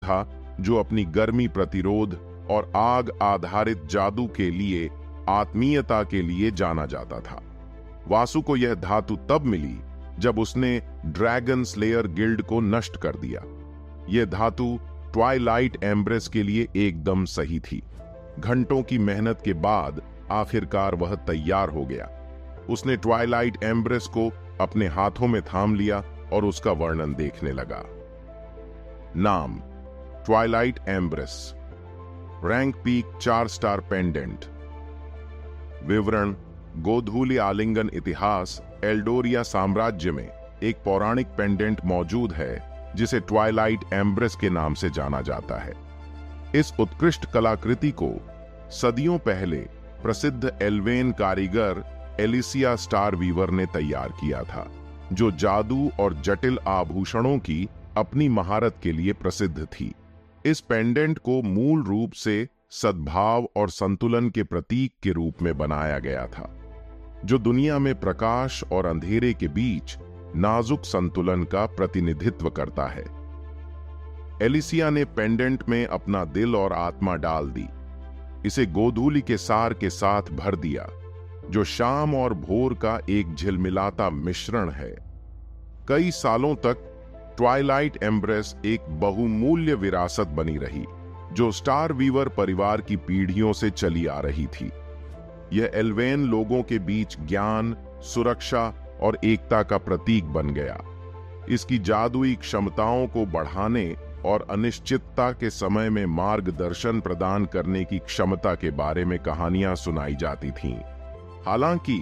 था जो अपनी गर्मी प्रतिरोध और आग आधारित जादू के लिए आत्मीयता के लिए जाना जाता था। वासु को यह धातु तब मिली जब उसने ड्रैगन स्लेयर गिल्ड को नष्ट कर दिया। यह धातु ट्वाइलाइट एम्ब्रेस के लिए एकदम सही थी। घंटों की मेहनत के बाद आखिरकार वह तैयार हो गया। उसने ट्वाइलाइट एम्ब्रेस को अपने हाथों में थाम लिया और उसका वर्णन देखने लगा। नाम Twilight embrace, rank peak 4 star pendant. विवरण गोधूली आलिंगन इतिहास एल्डोरिया साम्राज्य में एक पौराणिक पेंडेंट मौजूद है जिसे ट्वाइलाइट एम्ब्रेस के नाम से जाना जाता है। इस उत्कृष्ट कलाकृति को सदियों पहले प्रसिद्ध एल्वेन कारीगर एलिसिया स्टार वीवर ने तैयार किया था, जो जादू और जटिल आभूषणों की अपनी महारत के लिए प्रसिद्ध थी। इस पेंडेंट को मूल रूप से सद्भाव और संतुलन के प्रतीक के रूप में बनाया गया था, जो दुनिया में प्रकाश और अंधेरे के बीच नाजुक संतुलन का प्रतिनिधित्व करता है। एलिसिया ने पेंडेंट में अपना दिल और आत्मा डाल दी। इसे गोधूली के सार के साथ भर दिया, जो शाम और भोर का एक झिलमिलाता मिश्रण है। कई सालों तक ट्वाइलाइट एम्ब्रेस एक बहुमूल्य विरासत बनी रही, जो स्टार वीवर परिवार की पीढ़ियों से चली आ रही थी। यह एल्वेन लोगों के बीच ज्ञान, सुरक्षा और एकता का प्रतीक बन गया। इसकी जादुई क्षमताओं को बढ़ाने और अनिश्चितता के समय में मार्गदर्शन प्रदान करने की क्षमता के बारे में कहानियां सुनाई जाती थीं। हालांकि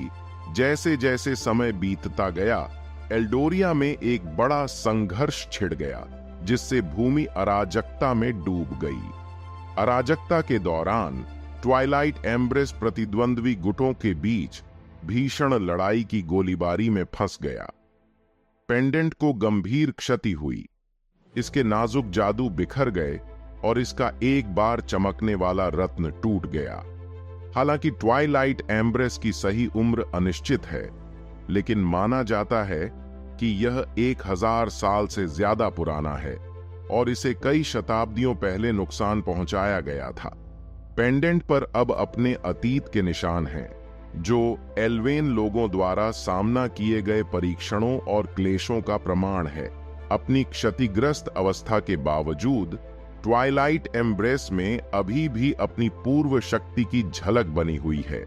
जैसे जैसे समय बीतता गया, एल्डोरिया में एक बड़ा संघर्ष छिड़ गया, जिससे भूमि अराजकता में डूब गई। अराजकता के दौरान ट्वाइलाइट एम्ब्रेस प्रतिद्वंद्वी गुटों के बीच भीषण लड़ाई की गोलीबारी में फंस गया। पेंडेंट को गंभीर क्षति हुई, इसके नाजुक जादू बिखर गए और इसका एक बार चमकने वाला रत्न टूट गया। हालांकि ट्वाइलाइट एम्ब्रेस की सही उम्र अनिश्चित है, लेकिन माना जाता है कि यह 1000 साल से ज्यादा पुराना है और इसे कई शताब्दियों पहले नुकसान पहुंचाया गया था। पेंडेंट पर अब अपने अतीत के निशान हैं, जो एल्वेन लोगों द्वारा सामना किए गए परीक्षणों और क्लेशों का प्रमाण है। अपनी क्षतिग्रस्त अवस्था के बावजूद ट्वाइलाइट एम्ब्रेस में अभी भी अपनी पूर्व शक्ति की झलक बनी हुई है।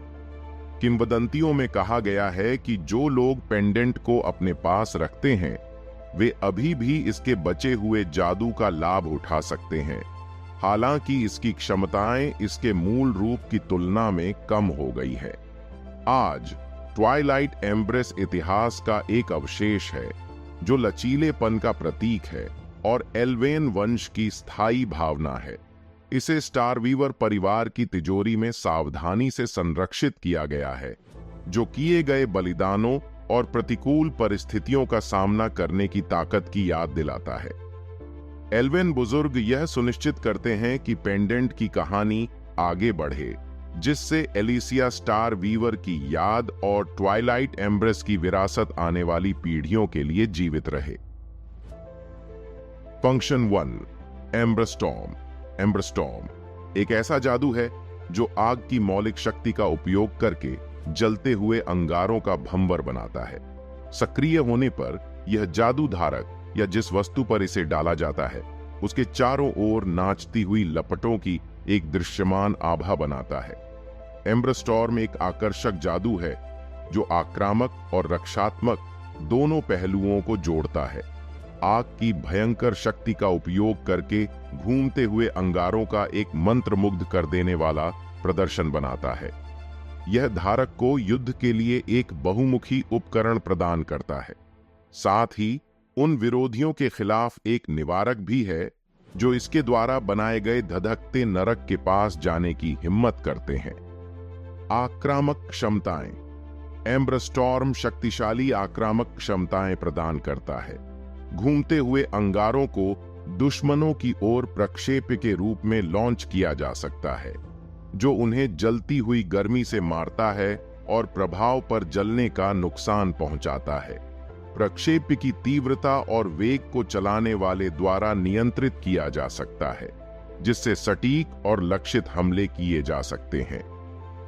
किंवदंतियों में कहा गया है कि जो लोग पेंडेंट को अपने पास रखते हैं, वे अभी भी इसके बचे हुए जादू का लाभ उठा सकते हैं। हालांकि इसकी क्षमताएं इसके मूल रूप की तुलना में कम हो गई है। आज ट्वाइलाइट एम्ब्रेस इतिहास का एक अवशेष है, जो लचीलेपन का प्रतीक है और एल्वेन वंश की स्थायी भावना है। इसे स्टार वीवर परिवार की तिजोरी में सावधानी से संरक्षित किया गया है, जो किए गए बलिदानों और प्रतिकूल परिस्थितियों का सामना करने की ताकत की याद दिलाता है। एल्वेन बुजुर्ग यह सुनिश्चित करते हैं कि पेंडेंट की कहानी आगे बढ़े, जिससे एलिसिया स्टार वीवर की याद और ट्वाइलाइट एम्ब्रेस की विरासत आने वाली पीढ़ियों के लिए जीवित रहे। फंक्शन 1, एम्ब्रस्टॉर्म। एम्ब्रस्टॉर्म एक ऐसा जादू है जो आग की मौलिक शक्ति का उपयोग करके जलते हुए अंगारों का भंवर बनाता है। सक्रिय होने पर यह जादू धारक या जिस वस्तु पर इसे डाला जाता है, उसके चारों ओर नाचती हुई लपटों की एक दृश्यमान आभा बनाता है। एम्ब्रस्टॉर्म एक आकर्षक जादू है जो आक्रामक और रक्षात्मक दोनों पहलुओं को जोड़ता है। आग की भयंकर शक्ति का उपयोग करके घूमते हुए अंगारों का एक मंत्रमुग्ध कर देने वाला प्रदर्शन बनाता है। यह धारक को युद्ध के लिए एक बहुमुखी उपकरण प्रदान करता है। साथ ही उन विरोधियों के खिलाफ एक निवारक भी है जो इसके द्वारा बनाए गए धधकते नरक के पास जाने की हिम्मत करते हैं। आक्रामक क्षमताएं। एम्ब्रस्टॉर्म शक्तिशाली आक्रामक क्षमताएं प्रदान करता है। घूमते हुए अंगारों को दुश्मनों की ओर प्रक्षेप के रूप में लॉन्च किया जा सकता है, जो उन्हें जलती हुई गर्मी से मारता है और प्रभाव पर जलने का नुकसान पहुंचाता है। प्रक्षेप्य की तीव्रता और वेग को चलाने वाले द्वारा नियंत्रित किया जा सकता है, जिससे सटीक और लक्षित हमले किए जा सकते हैं।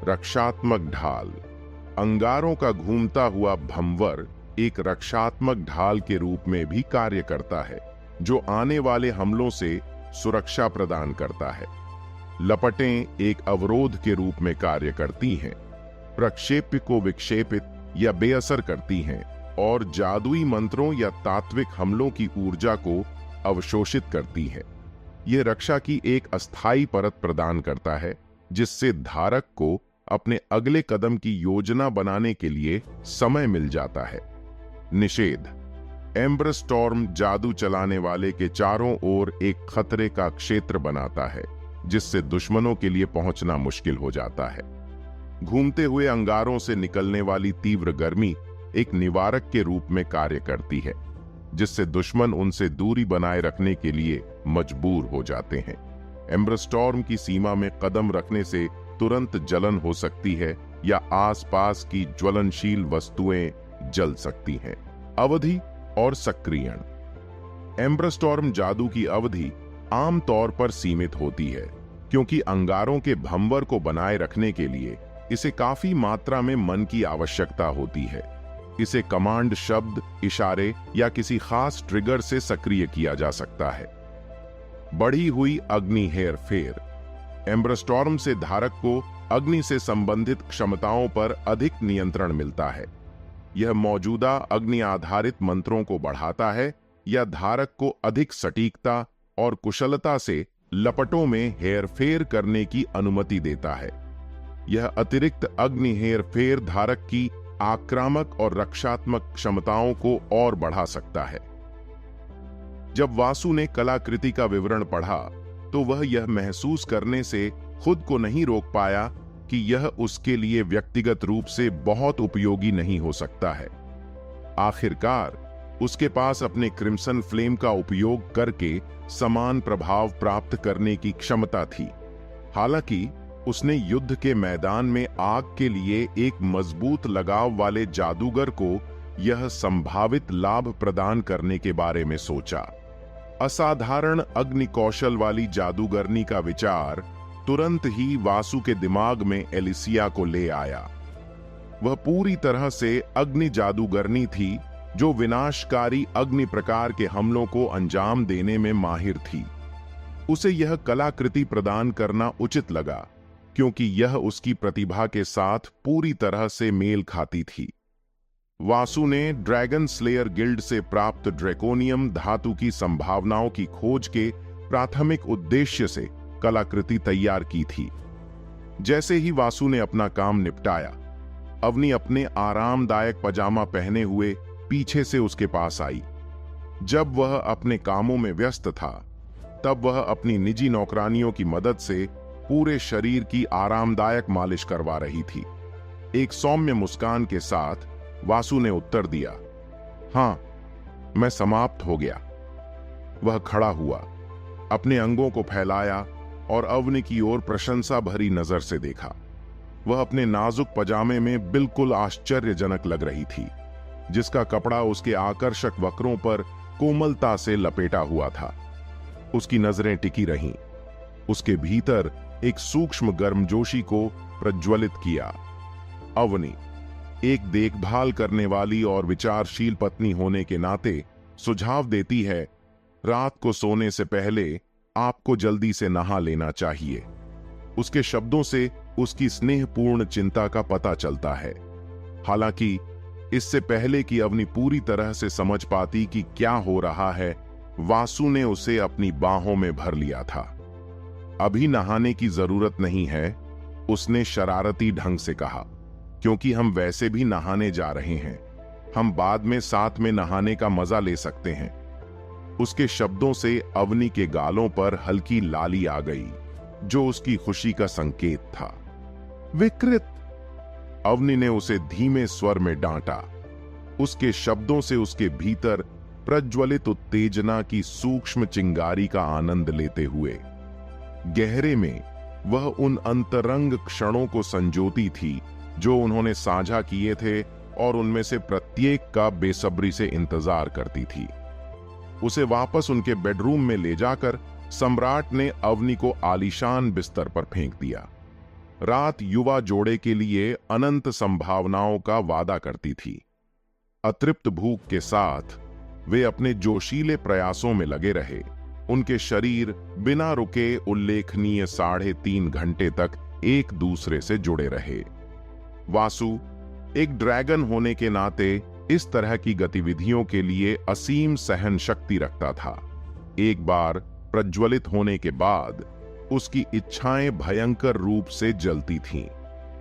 रक्षात्मक ढाल। अंगारों का घूमता हुआ भंवर एक रक्षात्मक ढाल के रूप में भी कार्य करता है, जो आने वाले हमलों से सुरक्षा प्रदान करता है। लपटें एक अवरोध के रूप में कार्य करती हैं, प्रक्षेप्य को विक्षेपित या बेअसर करती हैं और जादुई मंत्रों या तात्विक हमलों की ऊर्जा को अवशोषित करती हैं। यह रक्षा की एक अस्थायी परत प्रदान करता है, जिससे धारक को अपने अगले कदम की योजना बनाने के लिए समय मिल जाता है। निषेध। एम्बर स्टॉर्म जादू चलाने वाले के चारों ओर एक खतरे का क्षेत्र बनाता है, जिससे दुश्मनों के लिए पहुंचना मुश्किल हो जाता है। घूमते हुए अंगारों से निकलने वाली तीव्र गर्मी एक निवारक के रूप में कार्य करती है, जिससे दुश्मन उनसे दूरी बनाए रखने के लिए मजबूर हो जाते हैं। एम्बर स्टॉर्म की सीमा में कदम रखने से तुरंत जलन हो सकती है या आसपास की ज्वलनशील वस्तुएं जल सकती हैं। अवधि और सक्रियण। एम्बर स्टॉर्म जादू की अवधि आमतौर पर सीमित होती है, क्योंकि अंगारों के भंवर को बनाए रखने के लिए इसे काफी मात्रा में मन की आवश्यकता होती है। इसे कमांड शब्द, इशारे या किसी खास ट्रिगर से सक्रिय किया जा सकता है। बढ़ी हुई अग्नि हेरफेर। एम्बर स्टॉर्म से धारक को अग्नि से संबंधित क्षमताओं पर अधिक नियंत्रण मिलता है। यह मौजूदा अग्नि आधारित मंत्रों को बढ़ाता है या धारक को अधिक सटीकता और कुशलता से लपटों में हेरफेर करने की अनुमति देता है। यह अतिरिक्त अग्नि हेरफेर धारक की आक्रामक और रक्षात्मक क्षमताओं को और बढ़ा सकता है। जब वासु ने कलाकृति का विवरण पढ़ा, तो वह यह महसूस करने से खुद को नहीं रोक पाया कि यह उसके लिए व्यक्तिगत रूप से बहुत उपयोगी नहीं हो सकता है। आखिरकार उसके पास अपने क्रिम्सन फ्लेम का उपयोग करके समान प्रभाव प्राप्त करने की क्षमता थी। हालांकि उसने युद्ध के मैदान में आग के लिए एक मजबूत लगाव वाले जादूगर को यह संभावित लाभ प्रदान करने के बारे में सोचा। असाधारण अग्नि कौशल वाली जादूगरनी का विचार तुरंत ही वासु के दिमाग में एलिसिया को ले आया। वह पूरी तरह से अग्नि जादूगरनी थी, जो विनाशकारी अग्नि प्रकार के हमलों को अंजाम देने में माहिर थी। उसे यह कलाकृति प्रदान करना उचित लगा, क्योंकि यह उसकी प्रतिभा के साथ पूरी तरह से मेल खाती थी। वासु ने ड्रैगन स्लेयर गिल्ड से प्राप्त ड्रैकोनियम धातु की संभावनाओं की खोज के प्राथमिक उद्देश्य से कलाकृति तैयार की थी। जैसे ही वासु ने अपना काम निपटाया, अवनी अपने आरामदायक पजामा पहने हुए पीछे से उसके पास आई। जब वह अपने कामों में व्यस्त था, तब वह अपनी निजी नौकरानियों की मदद से पूरे शरीर की आरामदायक मालिश करवा रही थी। एक सौम्य मुस्कान के साथ वासु ने उत्तर दिया, हां, मैं समाप्त हो गया। वह खड़ा हुआ, अपने अंगों को फैलाया और अवनी की ओर प्रशंसा भरी नजर से देखा। वह अपने नाजुक पजामे में बिल्कुल आश्चर्यजनक लग रही थी, जिसका कपड़ा उसके आकर्षक वक्रों पर कोमलता से लपेटा हुआ था। उसकी नजरें टिकी रहीं। उसके भीतर एक सूक्ष्म गर्मजोशी को प्रज्वलित किया। अवनी, एक देखभाल करने वाली और विचारशील पत्नी होने के नाते, सुझाव देती है, रात को सोने से पहले आपको जल्दी से नहा लेना चाहिए। उसके शब्दों से उसकी स्नेहपूर्ण चिंता का पता चलता है। हालांकि इससे पहले कि अवनी पूरी तरह से समझ पाती कि क्या हो रहा है, वासु ने उसे अपनी बाहों में भर लिया था। अभी नहाने की जरूरत नहीं है, उसने शरारती ढंग से कहा, क्योंकि हम वैसे भी नहाने जा रहे हैं। हम बाद में साथ में नहाने का मजा ले सकते हैं। उसके शब्दों से अवनी के गालों पर हल्की लाली आ गई, जो उसकी खुशी का संकेत था। विकृत, अवनी ने उसे धीमे स्वर में डांटा, उसके शब्दों से उसके भीतर प्रज्वलित उत्तेजना की सूक्ष्म चिंगारी का आनंद लेते हुए। गहरे में वह उन अंतरंग क्षणों को संजोती थी जो उन्होंने साझा किए थे और उनमें से प्रत्येक का बेसब्री से इंतजार करती थी। उसे वापस उनके बेडरूम में ले जाकर सम्राट ने अवनी को आलीशान बिस्तर पर फेंक दिया। रात युवा जोड़े के लिए अनंत संभावनाओं का वादा करती थी। अतृप्त भूख के साथ वे अपने जोशीले प्रयासों में लगे रहे। उनके शरीर बिना रुके उल्लेखनीय 3.5 घंटे तक एक दूसरे से जुड़े रहे। वासु एक ड्रैगन होने के नाते इस तरह की गतिविधियों के लिए असीम सहन शक्ति रखता था। एक बार प्रज्वलित होने के बाद उसकी इच्छाएं भयंकर रूप से जलती थीं,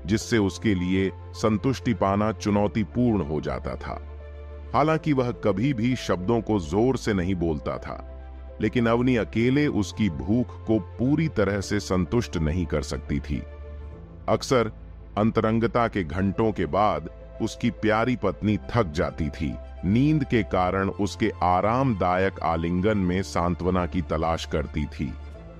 जिससे उसके लिए संतुष्टि पाना चुनौतीपूर्ण हो जाता था। हालांकि वह कभी भी शब्दों को जोर से नहीं बोलता था, लेकिन अवनी अकेले उसकी भूख को पूरी तरह से संतुष्ट नहीं कर सकती थी। अक्सर अंतरंगता के घंटों के बाद उसकी प्यारी पत्नी थक जाती थी। नींद के कारण उसके आरामदायक आलिंगन में सांत्वना की तलाश करती थी।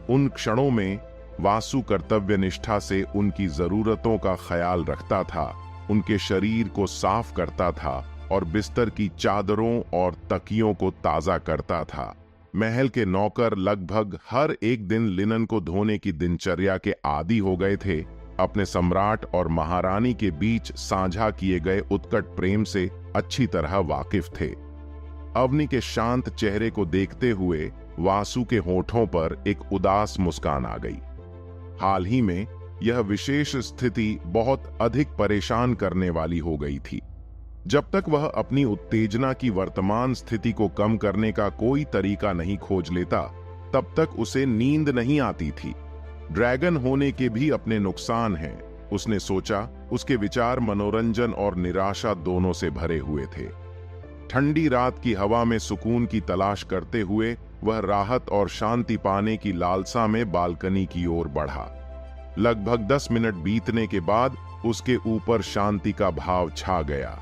उन क्षणों में वासु कर्तव्य निष्ठा से उनकी जरूरतों का ख्याल रखता था, उनके शरीर को साफ करता था और बिस्तर की चादरों और तकियों को ताजा करता था। महल के नौकर लगभग हर एक दिन लिनन को धोने की दिनचर्या के आदी हो गए थे। अपने सम्राट और महारानी के बीच साझा किए गए उत्कट प्रेम से अच्छी तरह वाकिफ थे। अवनी के शांत चेहरे को देखते हुए वासु के होठों पर एक उदास मुस्कान आ गई। हाल ही में यह विशेष स्थिति बहुत अधिक परेशान करने वाली हो गई थी। जब तक वह अपनी उत्तेजना की वर्तमान स्थिति को कम करने का कोई तरीका नहीं खोज लेता, तब तक उसे नींद नहीं आती थी। ड्रैगन होने के भी अपने नुकसान हैं, उसने सोचा। उसके विचार मनोरंजन और निराशा दोनों से भरे हुए थे। ठंडी रात की हवा में सुकून की तलाश करते हुए वह राहत और शांति पाने की लालसा में बालकनी की ओर बढ़ा। लगभग 10 मिनट बीतने के बाद उसके ऊपर शांति का भाव छा गया।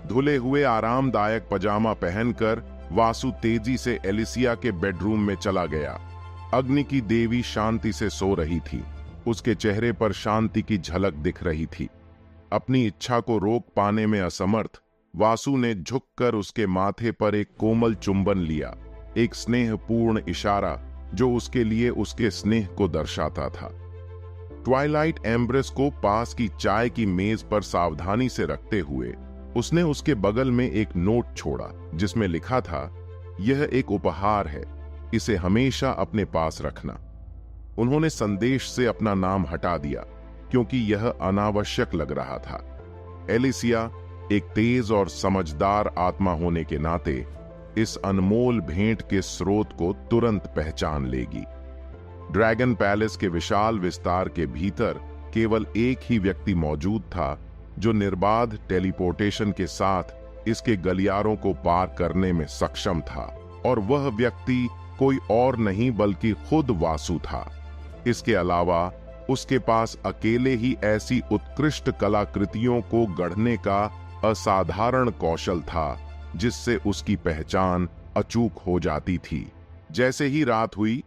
धुले हुए आरामदायक पजामा पहनकर वासु तेजी से एलिसिया के बेडरूम में चला गया। अग्नि की देवी शांति से सो रही थी। उसके चेहरे पर शांति की झलक दिख रही थी। अपनी इच्छा को रोक पाने में असमर्थ वासु ने झुककर उसके माथे पर एक कोमल चुंबन लिया, एक स्नेहपूर्ण इशारा जो उसके लिए उसके स्नेह को दर्शाता था। ट्वाइलाइट एम्ब्रेस को पास की चाय की मेज पर सावधानी से रखते हुए उसने उसके बगल में एक नोट छोड़ा, जिसमें लिखा था, यह एक उपहार है, इसे हमेशा अपने पास रखना। उन्होंने संदेश से अपना नाम हटा दिया क्योंकि यह अनावश्यक लग रहा था। एलिसिया एक तेज और समझदार आत्मा होने के नाते इस अनमोल भेंट के स्रोत को तुरंत पहचान लेगी। ड्रैगन पैलेस के विशाल विस्तार के भीतर केवल एक ही व्यक्ति मौजूद था जो निर्बाध टेलीपोर्टेशन के साथ इसके गलियारों को पार करने में सक्षम था, और वह व्यक्ति कोई और नहीं बल्कि खुद वासु था। इसके अलावा उसके पास अकेले ही ऐसी उत्कृष्ट कलाकृतियों को गढ़ने का असाधारण कौशल था जिससे उसकी पहचान अचूक हो जाती थी। जैसे ही रात हुई,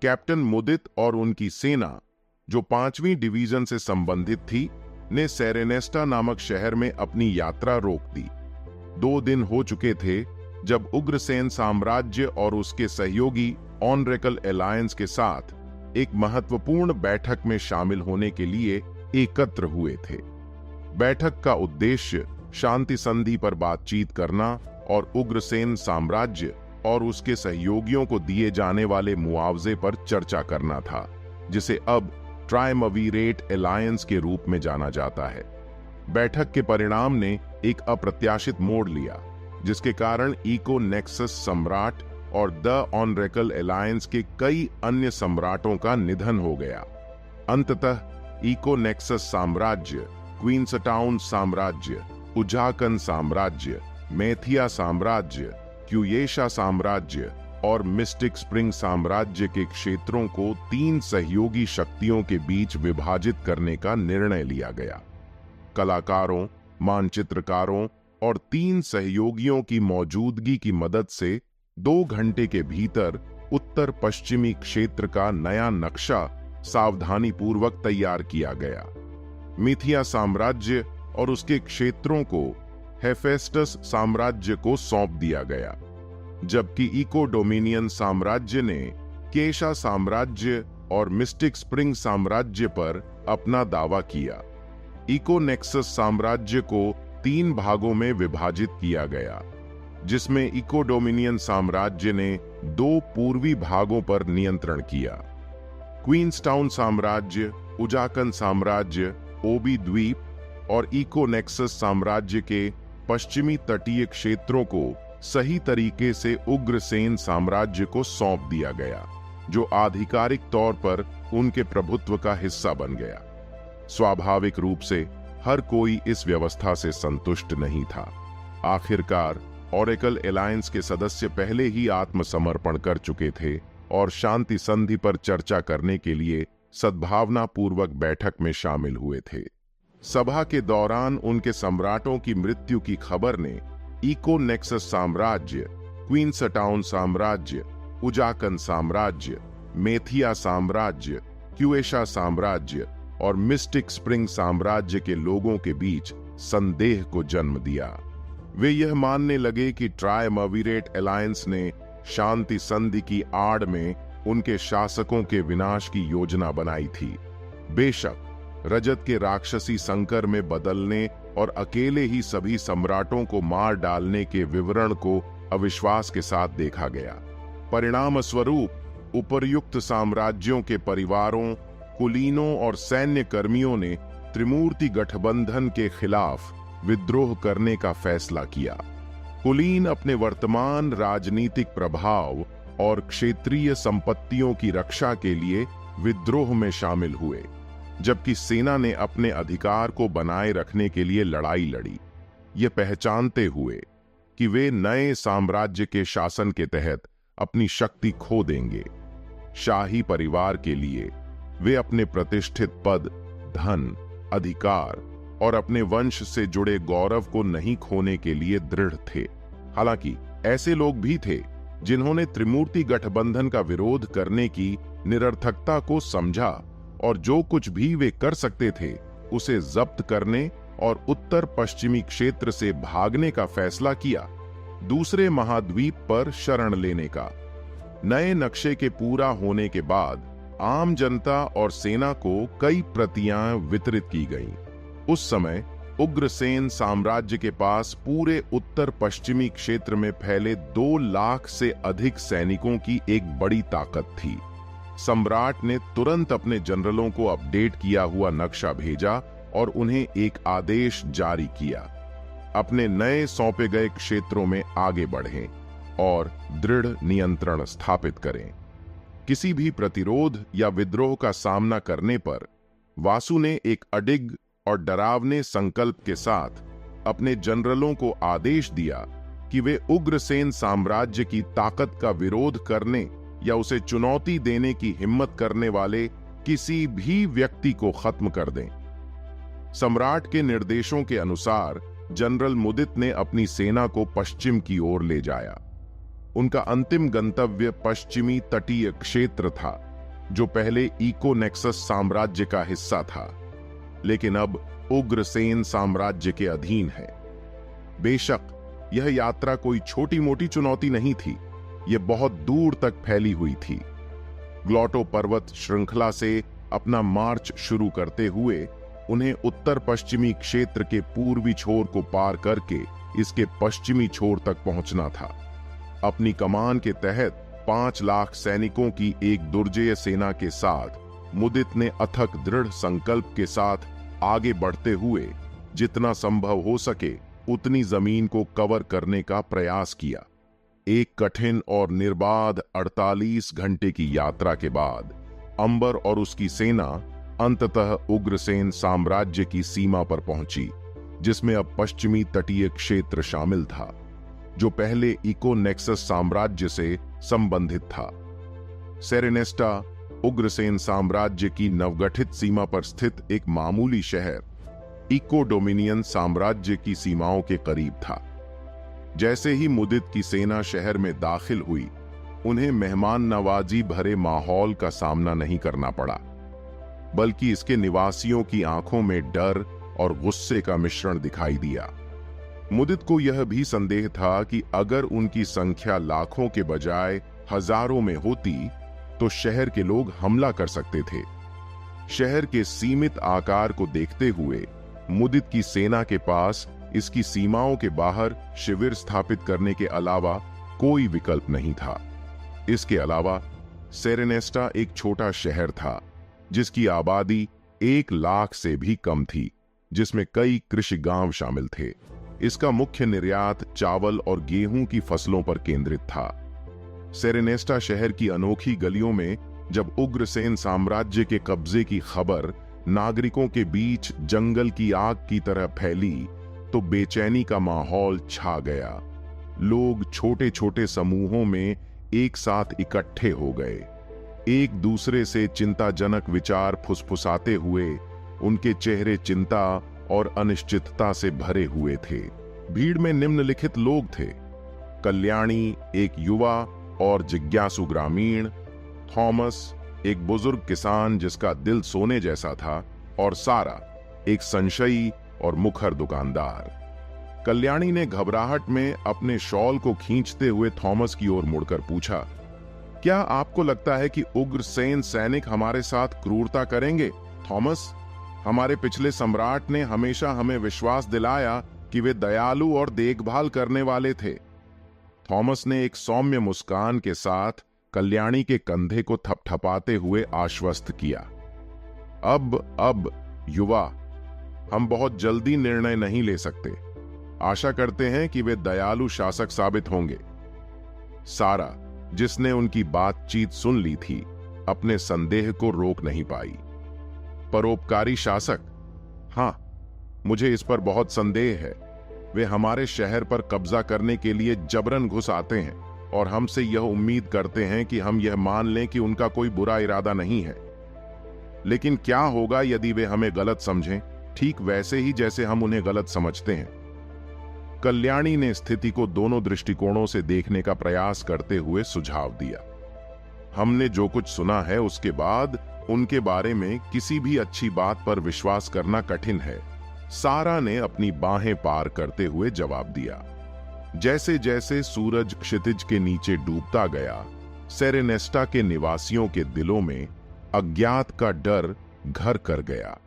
कैप्टन मुदित और उनकी सेना, जो 5वीं डिवीजन से संबंधित थी, ने सेरेनेस्टा नामक शहर में अपनी यात्रा रोक दी। 2 दिन हो चुके थे जब उग्रसेन साम्राज्य और उसके सहयोगी ऑनरेकल अलायंस के साथ एक महत्वपूर्ण बैठक में शामिल होने के लिए एकत्र हुए थे। बैठक का उद्देश्य शांति संधि पर बातचीत करना और उग्रसेन साम्राज्य और उसके सहयोगियों को दिए जाने वाले मुआवजे पर चर्चा करना था, जिसे अब ट्राइमवीरेट अलायंस के रूप में जाना जाता है। बैठक के परिणाम ने एक अप्रत्याशित मोड़ लिया, जिसके कारण इको नेक्सस सम्राट और द ऑनरेकल अलायंस के कई अन्य सम्राटों का निधन हो गया। अंततः इको नेक्सस साम्राज्य, क्वींसटाउन साम्राज्य, उजाकन साम्राज्य, मेथिया साम्राज्य, क्यूयेशा साम्राज्य और मिस्टिक स्प्रिंग साम्राज्य के क्षेत्रों को 3 सहयोगी शक्तियों के बीच विभाजित करने का निर्णय लिया गया। कलाकारों, मानचित्रकारों और 3 सहयोगियों की मौजूदगी की मदद से 2 घंटे के भीतर उत्तर पश्चिमी क्षेत्र का नया नक्शा सावधानीपूर्वक तैयार किया गया। मिथिया साम्राज्य और उसके क्षेत्रों को हेफेस्टस साम्राज्य को सौंप दिया गया, जबकि इको डोमिनियन साम्राज्य ने केशा साम्राज्य और मिस्टिक स्प्रिंग साम्राज्य पर अपना दावा किया। इकोनेक्सस साम्राज्य को 3 भागों में विभाजित किया गया, जिसमें इको डोमिनियन साम्राज्य ने 2 पूर्वी भागों पर नियंत्रण किया। क्वींसटाउन साम्राज्य, उजाकन साम्राज्य, ओबी द्वीप और इकोनेक्सस साम्राज्य के पश्चिमी तटीय क्षेत्रों को सही तरीके से उग्रसेन साम्राज्य को सौंप दिया गया, जो आधिकारिक तौर पर उनके प्रभुत्व का हिस्सा बन गया। स्वाभाविक रूप से हर कोई इस व्यवस्था से संतुष्ट नहीं था। आखिरकार ओरेकल एलायंस के सदस्य पहले ही आत्मसमर्पण कर चुके थे और शांति संधि पर चर्चा करने के लिए सद्भावनापूर्वक बैठक में शामिल हुए थे। सभा के दौरान उनके सम्राटों की मृत्यु की खबर ने इकोनेक्सस साम्राज्य, क्वींसटाउन साम्राज्य, उजाकन साम्राज्य, मेथिया साम्राज्य, क्यूएशा साम्राज्य और मिस्टिक स्प्रिंग साम्राज्य के लोगों के बीच संदेह को जन्म दिया। वे यह मानने लगे कि ट्रायमविरेट एलायंस ने शांति संधि की आड़ में उनके शासकों के विनाश की योजना बनाई थी। बेशक रजत के राक्षसी संकर में बदलने और अकेले ही सभी सम्राटों को मार डालने के विवरण को अविश्वास के साथ देखा गया। परिणाम स्वरूप उपर्युक्त साम्राज्यों के परिवारों, कुलीनों और सैन्य कर्मियों ने त्रिमूर्ति गठबंधन के खिलाफ विद्रोह करने का फैसला किया। कुलीन अपने वर्तमान राजनीतिक प्रभाव और क्षेत्रीय संपत्तियों की रक्षा के लिए विद्रोह में शामिल हुए, जबकि सेना ने अपने अधिकार को बनाए रखने के लिए लड़ाई लड़ी, ये पहचानते हुए कि वे नए साम्राज्य के शासन के तहत अपनी शक्ति खो देंगे। शाही परिवार के लिए वे अपने प्रतिष्ठित पद, धन, अधिकार और अपने वंश से जुड़े गौरव को नहीं खोने के लिए दृढ़ थे। हालांकि ऐसे लोग भी थे जिन्होंने त्रिमूर्ति गठबंधन का विरोध करने की निरर्थकता को समझा और जो कुछ भी वे कर सकते थे उसे जब्त करने और उत्तर पश्चिमी क्षेत्र से भागने का फैसला किया, दूसरे महाद्वीप पर शरण लेने का। नए नक्शे के पूरा होने के बाद आम जनता और सेना को कई प्रतियां वितरित की गईं। उस समय उग्रसेन साम्राज्य के पास पूरे उत्तर पश्चिमी क्षेत्र में फैले 2 लाख से अधिक सैनिकों की एक बड़ी ताकत थी। सम्राट ने तुरंत अपने जनरलों को अपडेट किया हुआ नक्शा भेजा और उन्हें एक आदेश जारी किया, अपने नए सौंपे गए क्षेत्रों में आगे बढ़ें और दृढ़ नियंत्रण स्थापित करें। किसी भी प्रतिरोध या विद्रोह का सामना करने पर वासु ने एक अडिग और डरावने संकल्प के साथ अपने जनरलों को आदेश दिया कि वे उग्रसेन साम्राज्य की ताकत का विरोध करने या उसे चुनौती देने की हिम्मत करने वाले किसी भी व्यक्ति को खत्म कर दें। सम्राट के निर्देशों के अनुसार जनरल मुदित ने अपनी सेना को पश्चिम की ओर ले जाया। उनका अंतिम गंतव्य पश्चिमी तटीय क्षेत्र था, जो पहले इकोनेक्सस साम्राज्य का हिस्सा था, लेकिन अब उग्रसेन साम्राज्य के अधीन है। बेशक यह यात्रा कोई छोटी मोटी चुनौती नहीं थी, यह बहुत दूर तक फैली हुई थी। ग्लोटो पर्वत श्रृंखला से अपना मार्च शुरू करते हुए उन्हें उत्तर पश्चिमी क्षेत्र के पूर्वी छोर को पार करके इसके पश्चिमी छोर तक पहुंचना था। अपनी कमान के तहत 5 लाख सैनिकों की एक दुर्जय सेना के साथ मुदित ने अथक दृढ़ संकल्प के साथ आगे बढ़ते हुए जितना संभव हो सके उतनी जमीन को कवर करने का प्रयास किया। एक कठिन और निर्बाध 48 घंटे की यात्रा के बाद अंबर और उसकी सेना अंततः उग्रसेन साम्राज्य की सीमा पर पहुंची, जिसमें अब पश्चिमी तटीय क्षेत्र शामिल था, जो पहले इकोनेक्सस साम्राज्य से संबंधित था। सेरेनेस्टा उग्रसेन साम्राज्य की नवगठित सीमा पर स्थित एक मामूली शहर इको डोमिनियन साम्राज्य की सीमाओं के करीब था। जैसे ही मुदित की सेना शहर में दाखिल हुई, उन्हें मेहमान नवाजी भरे माहौल का सामना नहीं करना पड़ा, बल्कि इसके निवासियों की आंखों में डर और गुस्से का मिश्रण दिखाई दिया। मुदित को यह भी संदेह था कि अगर उनकी संख्या लाखों के बजाय हजारों में होती तो शहर के लोग हमला कर सकते थे। शहर के सीमित आकार को देखते हुए मुदित की सेना के पास इसकी सीमाओं के बाहर शिविर स्थापित करने के अलावा कोई विकल्प नहीं था। इसके अलावा सेरेनेस्टा एक छोटा शहर था जिसकी आबादी 1 लाख से भी कम थी, जिसमें कई कृषि गांव शामिल थे। इसका मुख्य निर्यात चावल और गेहूं की फसलों पर केंद्रित था। सेरेनेस्टा शहर की अनोखी गलियों में जब उग्रसेन साम्राज्य के कब्जे की खबर नागरिकों के बीच जंगल की आग की तरह फैली तो बेचैनी का माहौल छा गया। लोग छोटे छोटे समूहों में एक साथ इकट्ठे हो गए, एक दूसरे से चिंताजनक विचार फुसफुसाते हुए। उनके चेहरे चिंता और अनिश्चितता से भरे हुए थे। भीड़ में निम्नलिखित लोग थे: कल्याणी, एक युवा और जिज्ञासु ग्रामीण; थॉमस, एक बुजुर्ग किसान जिसका दिल सोने जैसा था; और सारा, एक संशयी और मुखर दुकानदार। कल्याणी ने घबराहट में अपने शॉल को खींचते हुए थॉमस की ओर मुड़कर पूछा, क्या आपको लगता है कि उग्रसेन सैनिक हमारे साथ क्रूरता करेंगे? थॉमस, हमारे पिछले सम्राट ने हमेशा हमें विश्वास दिलाया कि वे दयालु और देखभाल करने वाले थे। थॉमस ने एक सौम्य मुस्कान के साथ कल्याणी के कंधे को थपथपाते हुए आश्वस्त किया। अब युवा, हम बहुत जल्दी निर्णय नहीं ले सकते। आशा करते हैं कि वे दयालु शासक साबित होंगे। सारा, जिसने उनकी बातचीत सुन ली थी, अपने संदेह को रोक नहीं पाई। परोपकारी शासक? हां, मुझे इस पर बहुत संदेह है। वे हमारे शहर पर कब्जा करने के लिए जबरन घुस आते हैं और हमसे यह उम्मीद करते हैं कि हम यह मान लें कि उनका कोई बुरा इरादा नहीं है। लेकिन क्या होगा यदि वे हमें गलत समझें, ठीक वैसे ही जैसे हम उन्हें गलत समझते हैं? कल्याणी ने स्थिति को दोनों दृष्टिकोणों से देखने का प्रयास करते हुए सुझाव दिया। हमने जो कुछ सुना है उसके बाद उनके बारे में किसी भी अच्छी बात पर विश्वास करना कठिन है। सारा ने अपनी बाहें पार करते हुए जवाब दिया। जैसे जैसे सूरज क्षितिज के नीचे डूबता गया, सेरेनेस्टा के निवासियों के दिलों में अज्ञात का डर घर कर गया।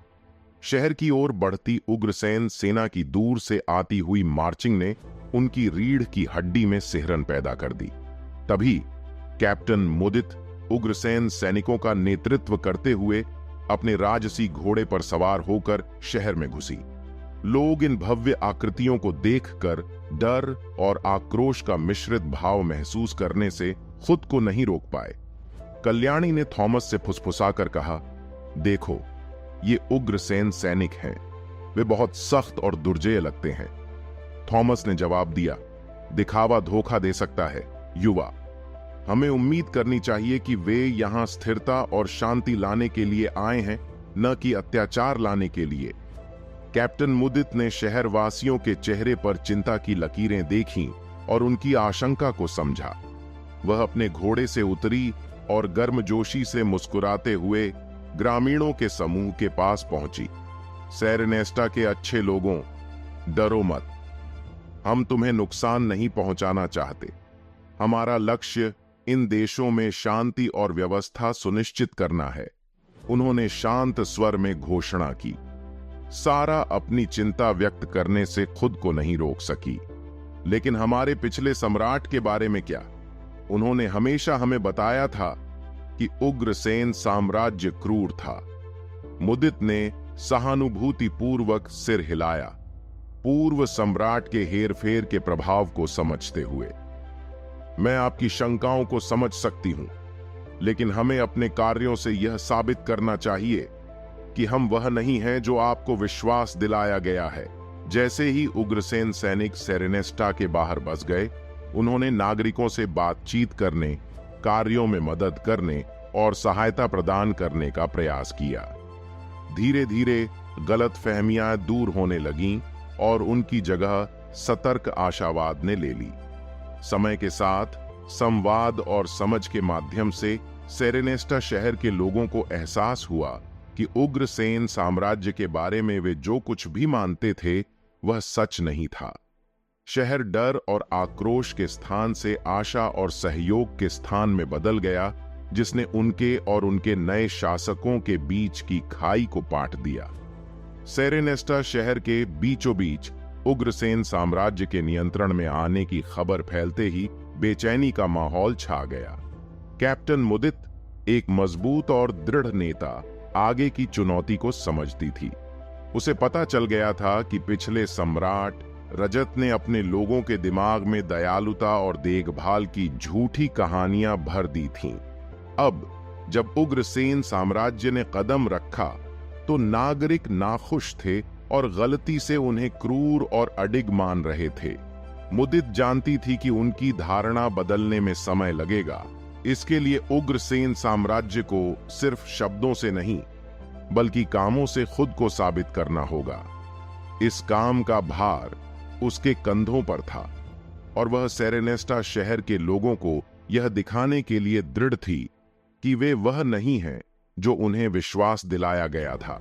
शहर की ओर बढ़ती उग्रसेन सेना की दूर से आती हुई मार्चिंग ने उनकी रीढ़ की हड्डी में सिहरन पैदा कर दी। तभी कैप्टन मुदित उग्रसेन सैनिकों का नेतृत्व करते हुए अपने राजसी घोड़े पर सवार होकर शहर में घुसी। लोग इन भव्य आकृतियों को देखकर डर और आक्रोश का मिश्रित भाव महसूस करने से खुद को नहीं रोक पाए। कल्याणी ने थॉमस से फुसफुसाकर कहा, देखो, ये उग्रसेन सैनिक हैं। वे बहुत सख्त और दुर्जय लगते हैं। थॉमस ने जवाब दिया, दिखावा धोखा दे सकता है। युवा, हमें उम्मीद करनी चाहिए कि वे यहां स्थिरता और शांति लाने के लिए आए हैं, न कि अत्याचार लाने के लिए। कैप्टन मुदित ने शहरवासियों के चेहरे पर चिंता की लकीरें देखीं और उनकी आशंका को समझा। वह अपने घोड़े से उतरी और गर्मजोशी से मुस्कुराते हुए ग्रामीणों के समूह के पास पहुंची। सेरेनेस्टा के अच्छे लोगों, डरो मत। हम तुम्हें नुकसान नहीं पहुंचाना चाहते। हमारा लक्ष्य इन देशों में शांति और व्यवस्था सुनिश्चित करना है। उन्होंने शांत स्वर में घोषणा की। सारा अपनी चिंता व्यक्त करने से खुद को नहीं रोक सकी। लेकिन हमारे पिछले सम्राट के बारे में क्या? उन्होंने हमेशा हमें बताया था कि उग्रसेन साम्राज्य क्रूर था। मुदित ने सहानुभूतिपूर्वक सिर हिलाया, पूर्व सम्राट के हेरफेर के प्रभाव को समझते हुए। मैं आपकी शंकाओं को समझ सकती हूं, लेकिन हमें अपने कार्यों से यह साबित करना चाहिए कि हम वह नहीं हैं जो आपको विश्वास दिलाया गया है। जैसे ही उग्रसेन सैनिक सेरेनेस्टा के बाहर बस गए, उन्होंने नागरिकों से बातचीत करने, कार्यों में मदद करने और सहायता प्रदान करने का प्रयास किया। धीरे धीरे गलतफहमियां दूर होने लगीं और उनकी जगह सतर्क आशावाद ने ले ली। समय के साथ संवाद और समझ के माध्यम से सेरेनेस्टा शहर के लोगों को एहसास हुआ कि उग्रसेन साम्राज्य के बारे में वे जो कुछ भी मानते थे वह सच नहीं था। शहर डर और आक्रोश के स्थान से आशा और सहयोग के स्थान में बदल गया, जिसने उनके और उनके नए शासकों के बीच की खाई को पाट दिया। सेरेनेस्टा शहर के बीचों बीच उग्रसेन साम्राज्य के नियंत्रण में आने की खबर फैलते ही बेचैनी का माहौल छा गया। कैप्टन मुदित, एक मजबूत और दृढ़ नेता, आगे की चुनौती को समझती थी। उसे पता चल गया था कि पिछले सम्राट रजत ने अपने लोगों के दिमाग में दयालुता और देखभाल की झूठी कहानियां भर दी थीं। अब जब उग्रसेन साम्राज्य ने कदम रखा तो नागरिक नाखुश थे और गलती से उन्हें क्रूर और अडिग मान रहे थे। मुदित जानती थी कि उनकी धारणा बदलने में समय लगेगा। इसके लिए उग्रसेन साम्राज्य को सिर्फ शब्दों से नहीं, बल्कि कामों से खुद को साबित करना होगा। इस काम का भार उसके कंधों पर था और वह सेरेनेस्टा शहर के लोगों को यह दिखाने के लिए दृढ़ थी कि वे वह नहीं हैं जो उन्हें विश्वास दिलाया गया था।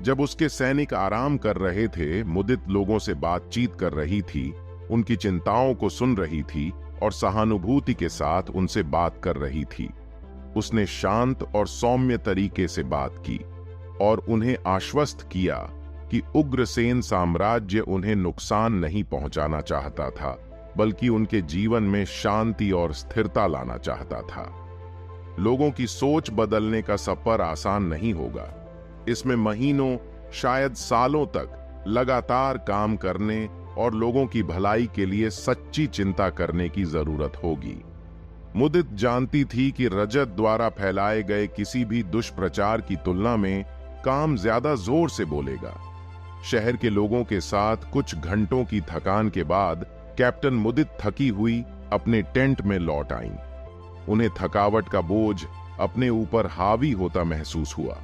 जब उसके सैनिक आराम कर रहे थे, मुदित लोगों से बातचीत कर रही थी, उनकी चिंताओं को सुन रही थी और सहानुभूति के साथ उनसे बात कर रही थी। उसने शांत और सौम्य तरीके से बात की और उन्हें आश्वस्त किया कि उग्रसेन साम्राज्य उन्हें नुकसान नहीं पहुंचाना चाहता था, बल्कि उनके जीवन में शांति और स्थिरता लाना चाहता था। लोगों की सोच बदलने का सफर आसान नहीं होगा। इसमें महीनों, शायद सालों तक लगातार काम करने और लोगों की भलाई के लिए सच्ची चिंता करने की जरूरत होगी। मुदित जानती थी कि रजत द्वारा फैलाए गए किसी भी दुष्प्रचार की तुलना में काम ज्यादा जोर से बोलेगा। शहर के लोगों के साथ कुछ घंटों की थकान के बाद कैप्टन मुदित थकी हुई अपने टेंट में लौट आईं। उन्हें थकावट का बोझ अपने ऊपर हावी होता महसूस हुआ।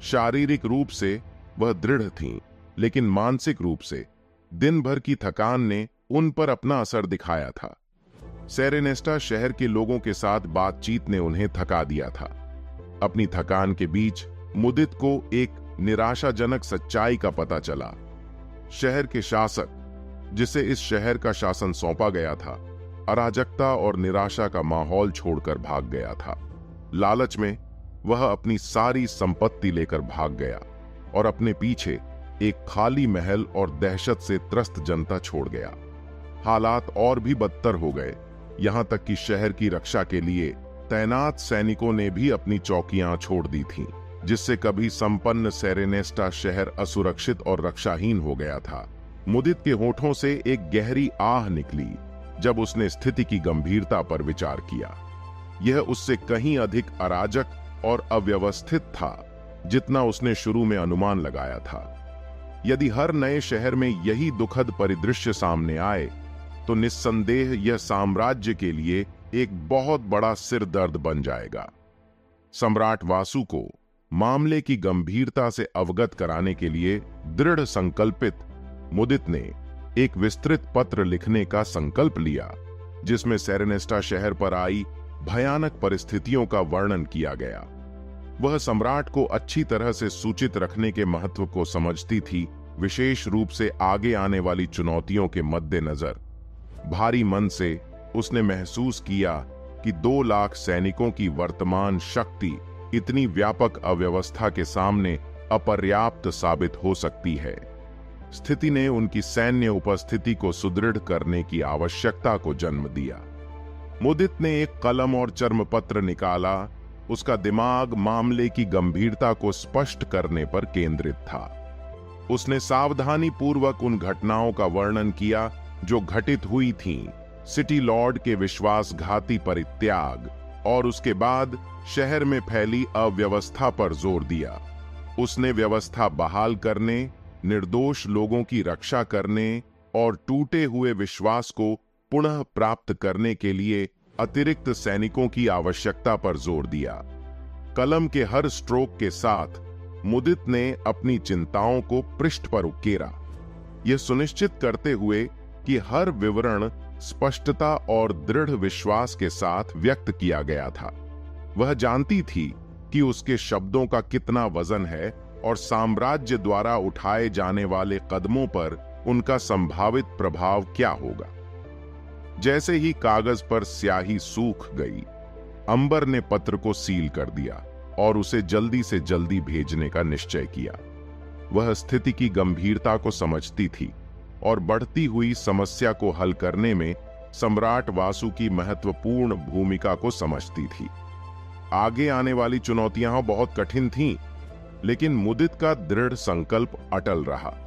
शारीरिक रूप से वह दृढ़ थीं, लेकिन मानसिक रूप से दिन भर की थकान ने उन पर अपना असर दिखाया था। सेरेनेस्टा शहर के लोगों के साथ बातचीत ने उन्हें थका दिया था। अपनी थकान के बीच मुदित को एक निराशाजनक सच्चाई का पता चला। शहर के शासक, जिसे इस शहर का शासन सौंपा गया था, अराजकता और निराशा का माहौल छोड़कर भाग गया था। लालच में वह अपनी सारी संपत्ति लेकर भाग गया और अपने पीछे एक खाली महल और दहशत से त्रस्त जनता छोड़ गया। हालात और भी बदतर हो गए, यहां तक कि शहर की रक्षा के लिए तैनात सैनिकों ने भी अपनी चौकियां छोड़ दी थीं, जिससे कभी संपन्न सेरेनेस्टा शहर असुरक्षित और रक्षाहीन हो गया था। मुदित के होठों से एक गहरी आह निकली जब उसने स्थिति की गंभीरता पर विचार किया। यह उससे कहीं अधिक अराजक और अव्यवस्थित था जितना उसने शुरू में अनुमान लगाया था। यदि हर नए शहर में यही दुखद परिदृश्य सामने आए तो निस्संदेह यह साम्राज्य के लिए एक बहुत बड़ा सिरदर्द बन जाएगा। सम्राट वासु को मामले की गंभीरता से अवगत कराने के लिए दृढ़ संकल्पित मुदित ने एक विस्तृत पत्र लिखने का संकल्प लिया, जिसमें सेरेनेस्टा शहर पर आई भयानक परिस्थितियों का वर्णन किया गया। वह सम्राट को अच्छी तरह से सूचित रखने के महत्व को समझती थी, विशेष रूप से आगे आने वाली चुनौतियों के मद्देनजर। भारी मन से उसने महसूस किया कि 2 लाख सैनिकों की वर्तमान शक्ति इतनी व्यापक अव्यवस्था के सामने अपर्याप्त साबित हो सकती है। स्थिति ने उनकी सैन्य उपस्थिति को सुदृढ़ करने की आवश्यकता को जन्म दिया। मुदित ने एक कलम और चर्मपत्र निकाला। उसका दिमाग मामले की गंभीरता को स्पष्ट करने पर केंद्रित था। उसने सावधानी पूर्वक उन घटनाओं का वर्णन किया जो घटित हुई थीं, सिटी लॉर्ड के विश्वासघाती परित्याग और उसके बाद शहर में फैली अव्यवस्था पर जोर दिया। उसने व्यवस्था बहाल करने, निर्दोष लोगों की रक्षा करने और टूटे हुए विश्वास को पुनः प्राप्त करने के लिए अतिरिक्त सैनिकों की आवश्यकता पर जोर दिया। कलम के हर स्ट्रोक के साथ मुदित ने अपनी चिंताओं को पृष्ठ पर उकेरा, यह सुनिश्चित करते हुए कि हर विवरण स्पष्टता और दृढ़ विश्वास के साथ व्यक्त किया गया था। वह जानती थी कि उसके शब्दों का कितना वजन है और साम्राज्य द्वारा उठाए जाने वाले कदमों पर उनका संभावित प्रभाव क्या होगा। जैसे ही कागज पर स्याही सूख गई, अंबर ने पत्र को सील कर दिया और उसे जल्दी से जल्दी भेजने का निश्चय किया। वह स्थिति की गंभीरता को समझती थी और बढ़ती हुई समस्या को हल करने में सम्राट वासु की महत्वपूर्ण भूमिका को समझती थी। आगे आने वाली चुनौतियां बहुत कठिन थीं, लेकिन मुदित का दृढ़ संकल्प अटल रहा।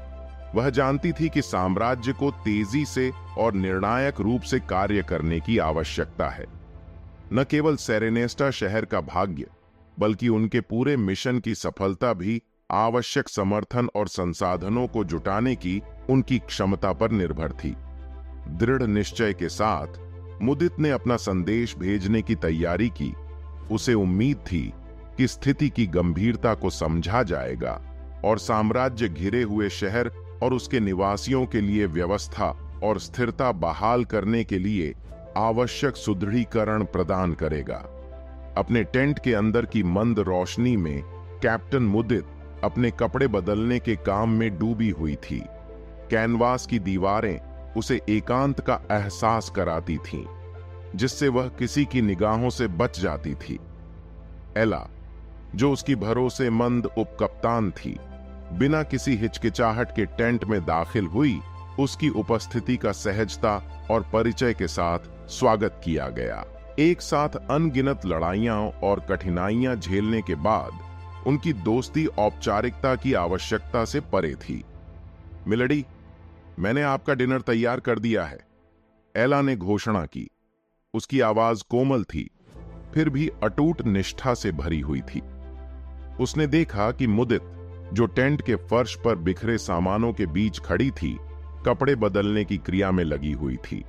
वह जानती थी कि साम्राज्य को तेजी से और निर्णायक रूप से कार्य करने की आवश्यकता है। न केवल सेरेनेस्टा शहर का भाग्य, बल्कि उनके पूरे मिशन की सफलता भी आवश्यक समर्थन और संसाधनों को जुटाने की उनकी क्षमता पर निर्भर थी। दृढ़ निश्चय के साथ मुदित ने अपना संदेश भेजने की तैयारी की। उसे उम्मीद थी कि स्थिति की गंभीरता को समझा जाएगा और साम्राज्य घिरे हुए शहर और उसके निवासियों के लिए व्यवस्था और स्थिरता बहाल करने के लिए आवश्यक सुदृढ़ीकरण प्रदान करेगा। अपने टेंट के अंदर की मंद रोशनी में कैप्टन मुदित अपने कपड़े बदलने के काम में डूबी हुई थी। कैनवास की दीवारें उसे एकांत का एहसास कराती थीं, जिससे वह किसी की निगाहों से बच जाती थी। एला, जो उसकी भरोसेमंद उपकप्तान थी, बिना किसी हिचकिचाहट के टेंट में दाखिल हुई। उसकी उपस्थिति का सहजता और परिचय के साथ स्वागत किया गया। एक साथ अनगिनत लड़ाइयां और कठिनाइयां झेलने के बाद उनकी दोस्ती औपचारिकता की आवश्यकता से परे थी। मिलडी, मैंने आपका डिनर तैयार कर दिया है, एला ने घोषणा की। उसकी आवाज कोमल थी, फिर भी अटूट निष्ठा से भरी हुई थी। उसने देखा कि मुदित, जो टेंट के फर्श पर बिखरे सामानों के बीच खड़ी थी, कपड़े बदलने की क्रिया में लगी हुई थी।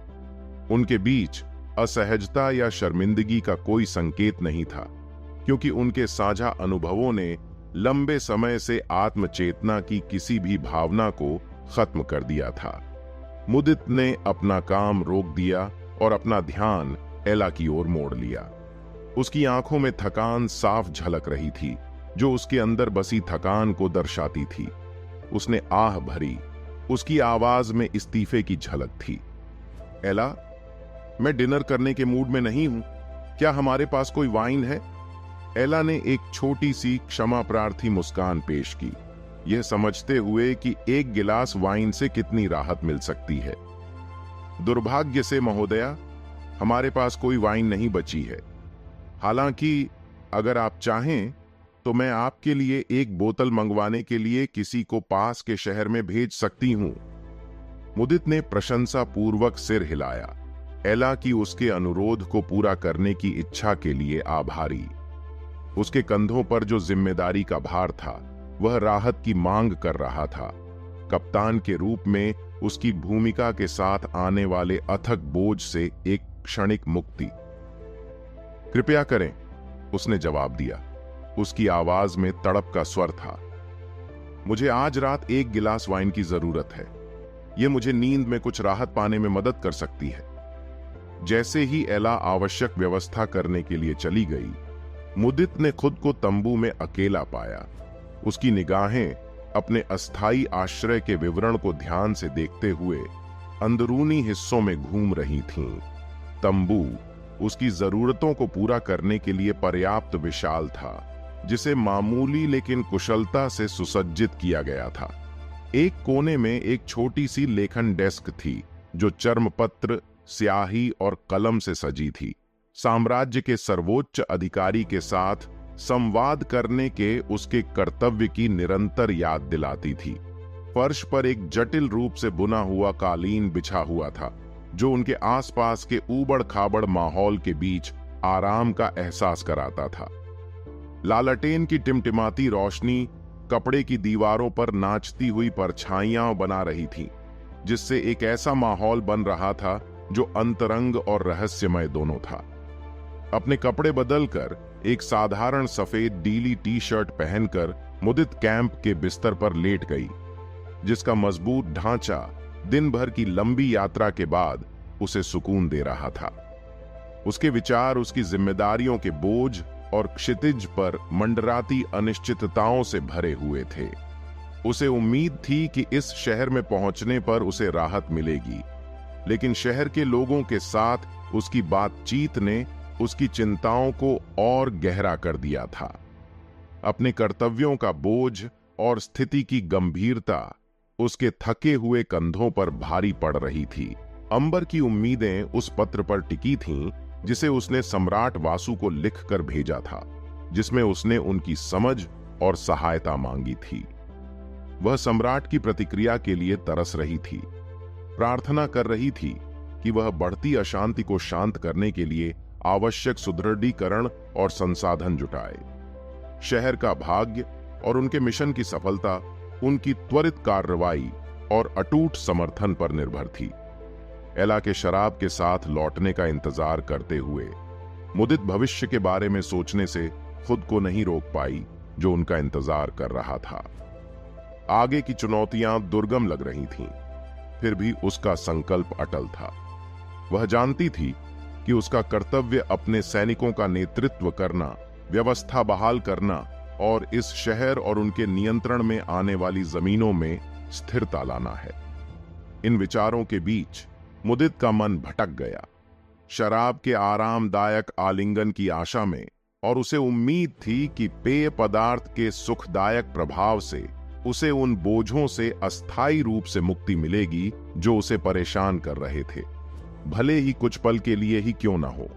उनके बीच असहजता या शर्मिंदगी का कोई संकेत नहीं था, क्योंकि उनके साझा अनुभवों ने लंबे समय से आत्मचेतना की किसी भी भावना को खत्म कर दिया था। मुदित ने अपना काम रोक दिया और अपना ध्यान एला की ओर मोड़ लिया। उसकी आंखों में थकान साफ झलक रही थी, जो उसके अंदर बसी थकान को दर्शाती थी। उसने आह भरी। उसकी आवाज में इस्तीफे की झलक थी। एला, मैं डिनर करने के मूड में नहीं हूं। क्या हमारे पास कोई वाइन है? एला ने एक छोटी सी क्षमा प्रार्थी मुस्कान पेश की, यह समझते हुए कि एक गिलास वाइन से कितनी राहत मिल सकती है। दुर्भाग्य से महोदया, हमारे पास कोई वाइन नहीं बची है। हालांकि अगर आप चाहें तो मैं आपके लिए एक बोतल मंगवाने के लिए किसी को पास के शहर में भेज सकती हूं। मुदित ने प्रशंसापूर्वक सिर हिलाया, एला की उसके अनुरोध को पूरा करने की इच्छा के लिए आभारी। उसके कंधों पर जो जिम्मेदारी का भार था, वह राहत की मांग कर रहा था। कप्तान के रूप में उसकी भूमिका के साथ आने वाले अथक बोझ से एक क्षणिक मुक्ति। कृपया करें, उसने जवाब दिया। उसकी आवाज में तड़प का स्वर था। मुझे आज रात एक गिलास वाइन की जरूरत है। यह मुझे नींद में कुछ राहत पाने में मदद कर सकती है। जैसे ही एला आवश्यक व्यवस्था करने के लिए चली गई, मुदित ने खुद को तंबू में अकेला पाया। उसकी निगाहें अपने अस्थायी आश्रय के विवरण को ध्यान से देखते हुए अंदरूनी हिस्सों में घूम रही थीं। तंबू उसकी जरूरतों को पूरा करने के लिए पर्याप्त विशाल था, जिसे मामूली लेकिन कुशलता से सुसज्जित किया गया था। एक कोने में एक छोटी सी लेखन डेस्क थी, जो चर्मपत्र, स्याही और कलम से सजी थी। साम्राज्य के सर्वोच्च अधिकारी के साथ संवाद करने के उसके कर्तव्य की निरंतर याद दिलाती थी। फर्श पर एक जटिल रूप से बुना हुआ कालीन बिछा हुआ था, जो उनके आसपास के ऊबड़-खाबड़ माहौल के बीच आराम का एहसास कराता था। लालटेन की टिमटिमाती रोशनी कपड़े की दीवारों पर नाचती हुई परछाइयां बना रही थी, जिससे एक ऐसा माहौल बन रहा था जो अंतरंग और रहस्यमय दोनों था। अपने कपड़े बदलकर एक साधारण सफेद डीली टी शर्ट पहनकर मुदित कैंप के बिस्तर पर लेट गई, जिसका मजबूत ढांचा दिन भर की लंबी यात्रा के बाद उसे सुकून दे रहा था। उसके विचार उसकी जिम्मेदारियों के बोझ और क्षितिज पर मंडराती अनिश्चितताओं से भरे हुए थे। उसे उम्मीद थी कि इस शहर में पहुंचने पर उसे राहत मिलेगी, लेकिन शहर के लोगों के साथ उसकी बातचीत ने उसकी चिंताओं को और गहरा कर दिया था। अपने कर्तव्यों का बोझ और स्थिति की गंभीरता उसके थके हुए कंधों पर भारी पड़ रही थी। अंबर की उम्मीदें उस पत्र पर टिकी थीं जिसे उसने सम्राट वासु को लिखकर भेजा था, जिसमें उसने उनकी समझ और सहायता मांगी थी। वह सम्राट की प्रतिक्रिया के लिए तरस रही थी, प्रार्थना कर रही थी कि वह बढ़ती अशांति को शांत करने के लिए आवश्यक सुदृढ़ीकरण और संसाधन जुटाए। शहर का भाग्य और उनके मिशन की सफलता उनकी त्वरित कार्रवाई और अटूट समर्थन पर निर्भर थी। एला के शराब के साथ लौटने का इंतजार करते हुए मुदित भविष्य के बारे में सोचने से खुद को नहीं रोक पाई, जो उनका इंतजार कर रहा था। आगे की चुनौतियां दुर्गम लग रही थीं, फिर भी उसका संकल्प अटल था। वह जानती थी कि उसका कर्तव्य अपने सैनिकों का नेतृत्व करना, व्यवस्था बहाल करना और इस शहर और उनके नियंत्रण में आने वाली जमीनों में स्थिरता लाना है। इन विचारों के बीच मुदित का मन भटक गया, शराब के आरामदायक आलिंगन की आशा में, और उसे उम्मीद थी कि पेय पदार्थ के सुखदायक प्रभाव से उसे उन बोझों से अस्थायी रूप से मुक्ति मिलेगी जो उसे परेशान कर रहे थे, भले ही कुछ पल के लिए ही क्यों ना हो।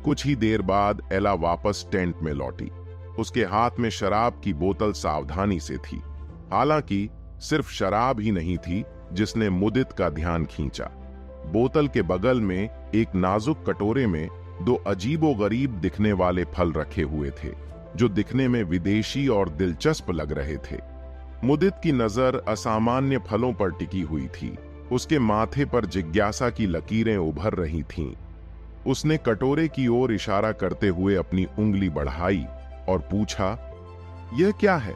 कुछ ही देर बाद एला वापस टेंट में लौटी। उसके हाथ में शराब की बोतल सावधानी से थी। हालांकि सिर्फ शराब ही नहीं थी जिसने मुदित का ध्यान खींचा। बोतल के बगल में एक नाजुक कटोरे में दो अजीबोगरीब दिखने वाले फल रखे हुए थे, जो दिखने में विदेशी और दिलचस्प लग रहे थे। मुदित की नजर असामान्य फलों पर टिकी हुई थी। उसके माथे पर जिज्ञासा की लकीरें उभर रही थीं। उसने कटोरे की ओर इशारा करते हुए अपनी उंगली बढ़ाई और पूछा, यह क्या है?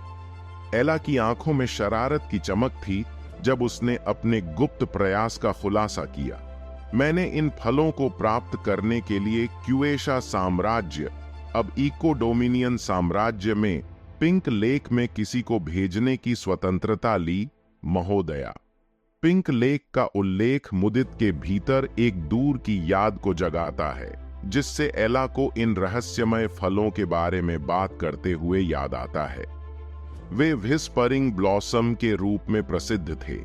एला की आंखों में शरारत की चमक थी जब उसने अपने गुप्त प्रयास का खुलासा किया। मैंने इन फलों को प्राप्त करने के लिए क्यूएशा साम्राज्य, अब इको डोमिनियन साम्राज्य में पिंक लेक में किसी को भेजने की स्वतंत्रता ली, महोदया। पिंक लेक का उल्लेख मुदित के भीतर एक दूर की याद को जगाता है, जिससे एला को इन रहस्यमय फलों के बारे में बात करते हुए याद आता है। वे व्हिस्परिंग ब्लॉसम के रूप में प्रसिद्ध थे,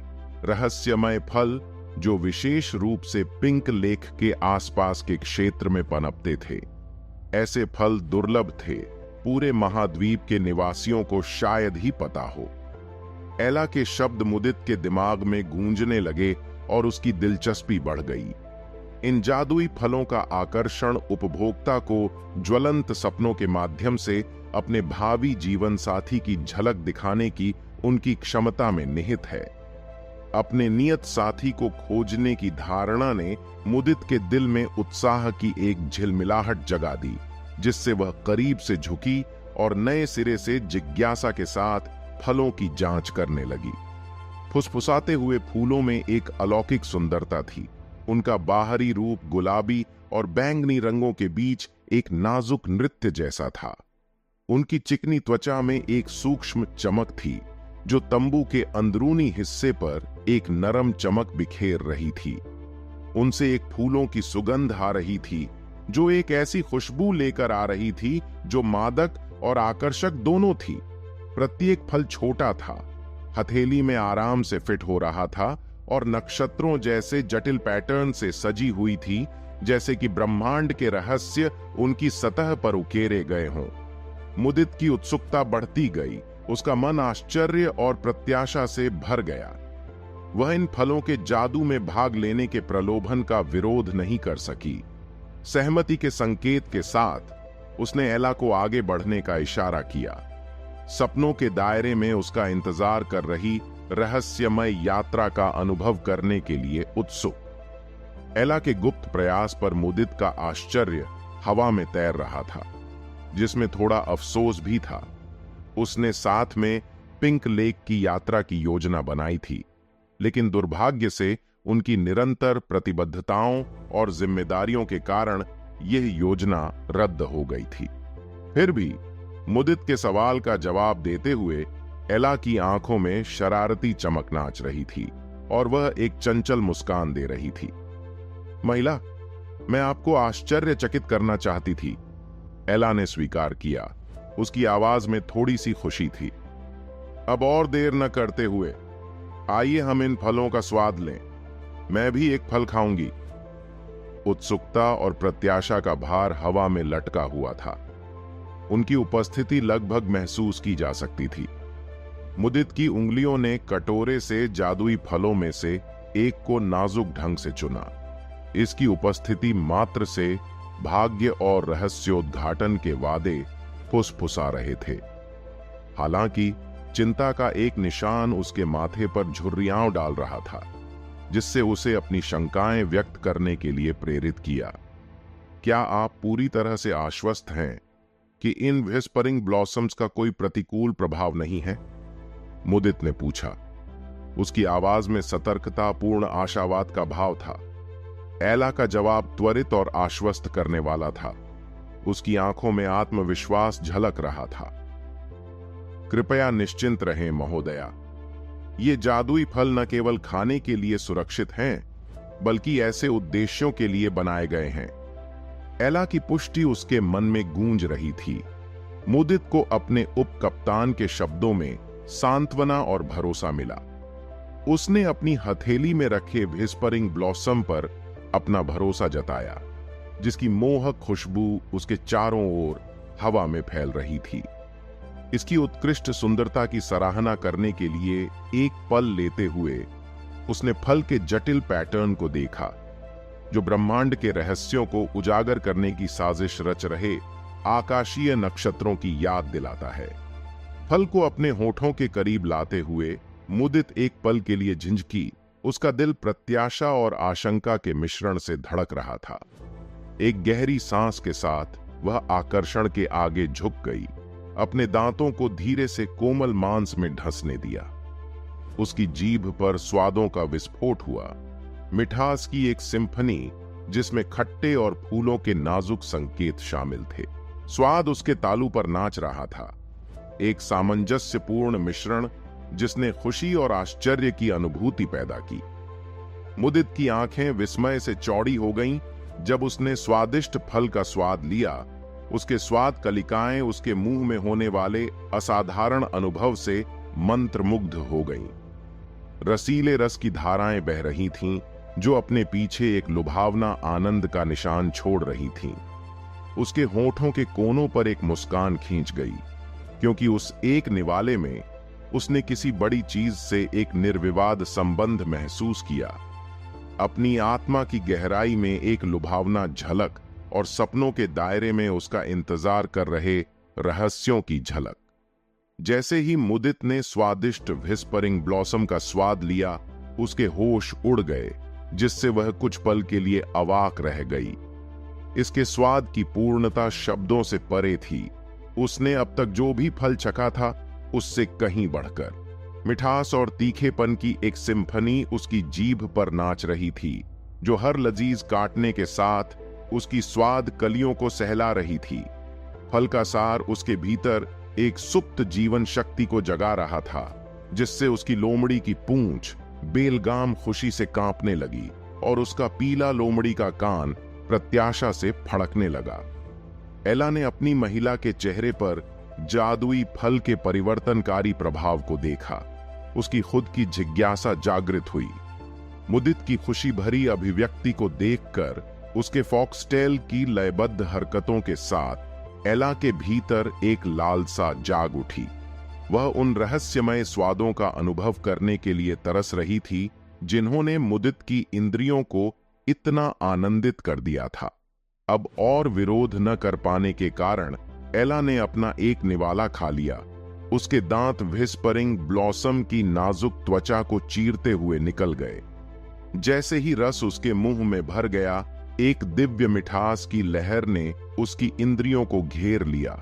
रहस्यमय फल जो विशेष रूप से पिंक लेक के आसपास के क्षेत्र में पनपते थे। ऐसे फल दुर्लभ थे, पूरे महाद्वीप के निवासियों को शायद ही पता हो। एला के शब्द मुदित के दिमाग में गूंजने लगे और उसकी दिलचस्पी बढ़ गई। इन जादुई फलों का आकर्षण उपभोक्ता को ज्वलंत सपनों के माध्यम से अपने भावी जीवन साथी की झलक दिखाने की उनकी क्षमता में निहित है। अपने नियत साथी को खोजने की धारणा ने मुदित के दिल में उत्साह की एक झिलमिलाहट जगा दी, जिससे वह करीब से झुकी और नए सिरे से जिज्ञासा के साथ फलों की जांच करने लगी। फुसफुसाते हुए फूलों में एक अलौकिक सुंदरता थी। उनका बाहरी रूप गुलाबी और बैंगनी रंगों के बीच एक नाजुक नृत्य जैसा था। उनकी चिकनी त्वचा में एक सूक्ष्म चमक थी, जो तंबू के अंदरूनी हिस्से पर एक नरम चमक बिखेर रही थी। उनसे एक फूलों की सुगंध आ रही थी, जो एक ऐसी खुशबू लेकर आ रही थी जो मादक और आकर्षक दोनों थी। प्रत्येक फल छोटा था, हथेली में आराम से फिट हो रहा था और नक्षत्रों जैसे जटिल पैटर्न से सजी हुई थी, जैसे कि ब्रह्मांड के रहस्य उनकी सतह पर उकेरे गए हों। मुदित की उत्सुकता बढ़ती गई, उसका मन आश्चर्य और प्रत्याशा से भर गया। वह इन फलों के जादू में भाग लेने के प्रलोभन का विरोध नहीं कर सकी। सहमति के संकेत के साथ उसने एला को आगे बढ़ने का इशारा किया, सपनों के दायरे में उसका इंतजार कर रही रहस्यमय यात्रा का अनुभव करने के लिए उत्सुक। एला के गुप्त प्रयास पर मुदित का आश्चर्य हवा में तैर रहा था, जिसमें थोड़ा अफसोस भी था। उसने साथ में पिंक लेक की यात्रा की योजना बनाई थी, लेकिन दुर्भाग्य से उनकी निरंतर प्रतिबद्धताओं और जिम्मेदारियों के कारण यह योजना रद्द हो गई थी। फिर भी मुदित के सवाल का जवाब देते हुए एला की आंखों में शरारती चमक नाच रही थी और वह एक चंचल मुस्कान दे रही थी। महिला, मैं आपको आश्चर्यचकित करना चाहती थी। एला ने स्वीकार किया। उसकी आवाज में थोड़ी सी खुशी थी। अब और देर न करते हुए आइए हम इन फलों का स्वाद लें। मैं भी एक फल खाऊंगी। उत्सुकता और प्रत्याशा का भार हवा में लटका हुआ था। उनकी उपस्थिति लगभग महसूस की जा सकती थी। मुदित की उंगलियों ने कटोरे से जादुई फलों में से एक को नाजुक ढंग से चुना। इसकी उपस्थिति मात्र से भाग्य और रहस्योद्घाटन के वादे फुसफुसा रहे थे। हालांकि चिंता का एक निशान उसके माथे पर झुर्रियां डाल रहा था, जिससे उसे अपनी शंकाएं व्यक्त करने के लिए प्रेरित किया। क्या आप पूरी तरह से आश्वस्त हैं कि इन व्हिस्परिंग ब्लॉसम्स का कोई प्रतिकूल प्रभाव नहीं है? मुदित ने पूछा। उसकी आवाज में सतर्कता पूर्ण आशावाद का भाव था। एला का जवाब त्वरित और आश्वस्त करने वाला था। उसकी आंखों में आत्मविश्वास झलक रहा था। कृपया निश्चिंत रहें महोदया, ये जादुई फल न केवल खाने के लिए सुरक्षित हैं, बल्कि ऐसे उद्देश्यों के लिए बनाए गए हैं। एला की पुष्टि उसके मन में गूंज रही थी। मुदित को अपने उपकप्तान के शब्दों में सांत्वना और भरोसा मिला। उसने अपनी हथेली में रखे व्हिस्परिंग ब्लॉसम पर अपना भरोसा जताया, जिसकी मोहक खुशबू उसके चारों ओर हवा में फैल रही थी। इसकी उत्कृष्ट सुंदरता की सराहना करने के लिए एक पल लेते हुए उसने फल के जटिल पैटर्न को देखा, जो ब्रह्मांड के रहस्यों को उजागर करने की साजिश रच रहे आकाशीय नक्षत्रों की याद दिलाता है। फल को अपने होठों के करीब लाते हुए मुदित एक पल के लिए झिंझकी। उसका दिल प्रत्याशा और आशंका के मिश्रण से धड़क रहा था। एक गहरी सांस के साथ वह आकर्षण के आगे झुक गई, अपने दांतों को धीरे से कोमल मांस में ढंसने दिया। उसकी जीभ पर स्वादों का विस्फोट हुआ, मिठास की एक सिम्फनी जिसमें खट्टे और फूलों के नाजुक संकेत शामिल थे। स्वाद उसके तालू पर नाच रहा था, एक सामंजस्यपूर्ण मिश्रण जिसने खुशी और आश्चर्य की अनुभूति पैदा की। मुदित की आंखें विस्मय से चौड़ी हो गईं जब उसने स्वादिष्ट फल का स्वाद लिया। उसके स्वाद कलिकाएं उसके मुंह में होने वाले असाधारण अनुभव से मंत्रमुग्ध हो गईं। रसीले रस की धाराएं बह रही थीं, जो अपने पीछे एक लुभावना आनंद का निशान छोड़ रही थीं। उसके होठों के कोनों पर एक मुस्कान खींच गई, क्योंकि उस एक निवाले में उसने किसी बड़ी चीज से एक निर्विवाद संबंध महसूस किया। अपनी आत्मा की गहराई में एक लुभावना झलक और सपनों के दायरे में उसका इंतजार कर रहे रहस्यों की झलक। जैसे ही मुदित ने स्वादिष्ट व्हिस्परिंग ब्लॉसम का स्वाद लिया, उसके होश उड़ गए, जिससे वह कुछ पल के लिए अवाक रह गई। इसके स्वाद की पूर्णता शब्दों से परे थी। उसने अब तक जो भी फल चखा था, उससे कहीं बढ़कर मिठास और तीखेपन की एक सिम्फनी उसकी जीभ पर नाच रही थी, जो हर लजीज काटने के साथ उसकी स्वाद कलियों को सहला रही थी। फल का सार उसके भीतर एक सुप्त जीवन शक्ति को जगा रहा था, जिससे उसकी लोमड़ी की पूंछ बेलगाम खुशी से कांपने लगी और उसका पीला लोमड़ी का कान प्रत्याशा से फड़कने लगा। एला ने अपनी महिला के चेहरे पर जादुई फल के परिवर्तनकारी प्रभाव को देखा। उसकी खुद की जिज्ञासा जागृत हुई। मुदित की खुशी भरी अभिव्यक्ति को देखकर उसके फॉक्सटेल की लयबद्ध हरकतों के साथ एला के भीतर एक लालसा जाग उठी। वह उन रहस्यमय स्वादों का अनुभव करने के लिए तरस रही थी, जिन्होंने मुदित की इंद्रियों को इतना आनंदित कर दिया था। अब और विरोध न कर पाने के कारण एला ने अपना एक निवाला खा लिया। उसके दांत व्हिस्परिंग ब्लॉसम की नाजुक त्वचा को चीरते हुए निकल गए। जैसे ही रस उसके मुंह में भर गया, एक दिव्य मिठास की लहर ने उसकी इंद्रियों को घेर लिया।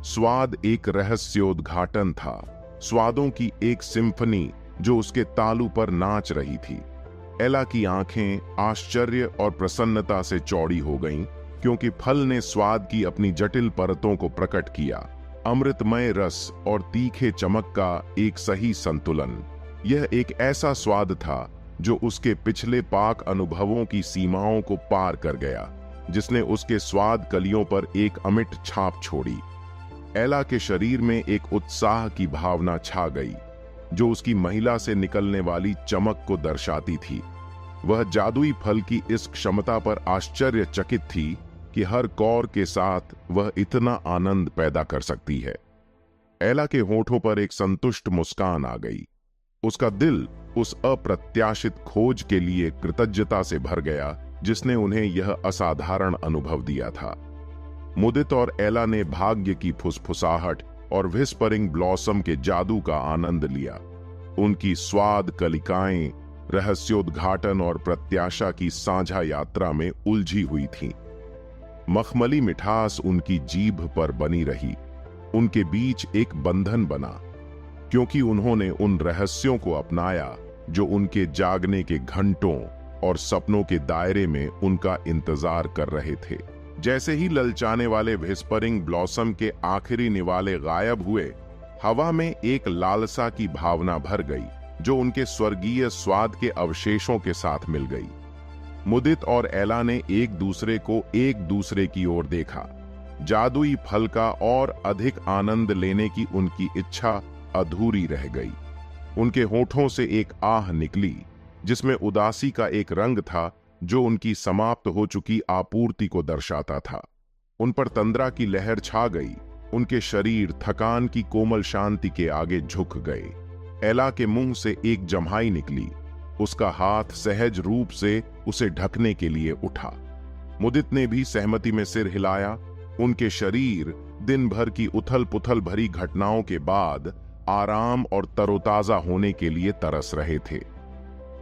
स्वाद एक रहस्योद्घाटन था, स्वादों की एक सिम्फनी जो उसके तालू पर नाच रही थी। एला की आंखें आश्चर्य और प्रसन्नता से चौड़ी हो गईं, क्योंकि फल ने स्वाद की अपनी जटिल परतों को प्रकट किया। अमृतमय रस और तीखे चमक का एक सही संतुलन। यह एक ऐसा स्वाद था जो उसके पिछले पाक अनुभवों की सीमाओं को पार कर गया, जिसने उसके स्वाद कलियों पर एक अमिट छाप छोड़ी। एला के शरीर में एक उत्साह की भावना छा गई, जो उसकी महिला से निकलने वाली चमक को दर्शाती थी। वह जादुई फल की इस क्षमता पर आश्चर्यचकित थी कि हर कौर के साथ वह इतना आनंद पैदा कर सकती है। एला के होठों पर एक संतुष्ट मुस्कान आ गई। उसका दिल उस अप्रत्याशित खोज के लिए कृतज्ञता से भर गया जिसने उन्हें यह असाधारण अनुभव दिया था। मुदित और एला ने भाग्य की फुसफुसाहट और व्हिस्परिंग ब्लॉसम के जादू का आनंद लिया। उनकी स्वाद कलिकाएं रहस्योद्घाटन और प्रत्याशा की साझा यात्रा में उलझी हुई थीं। मखमली मिठास उनकी जीभ पर बनी रही। उनके बीच एक बंधन बना, क्योंकि उन्होंने उन रहस्यों को अपनाया जो उनके जागने के घंटों और सपनों के दायरे में उनका इंतजार कर रहे थे। जैसे ही ललचाने वाले व्हिस्परिंग ब्लॉसम के आखिरी निवाले गायब हुए, हवा में एक लालसा की भावना भर गई जो उनके स्वर्गीय स्वाद के अवशेषों के साथ मिल गई। मुदित और एला ने एक दूसरे की ओर देखा। जादुई फल का और अधिक आनंद लेने की उनकी इच्छा अधूरी रह गई। उनके होठों से एक आह निकली जिसमें उदासी का एक रंग था जो उनकी समाप्त हो चुकी आपूर्ति को दर्शाता था। उन पर तंद्रा की लहर छा गई। उनके शरीर थकान की कोमल शांति के आगे झुक गए। एला के मुंह से एक जम्हाई निकली। उसका हाथ सहज रूप से उसे ढकने के लिए उठा। मुदित ने भी सहमति में सिर हिलाया। उनके शरीर दिन भर की उथल पुथल भरी घटनाओं के बाद आराम और तरोताजा होने के लिए तरस रहे थे।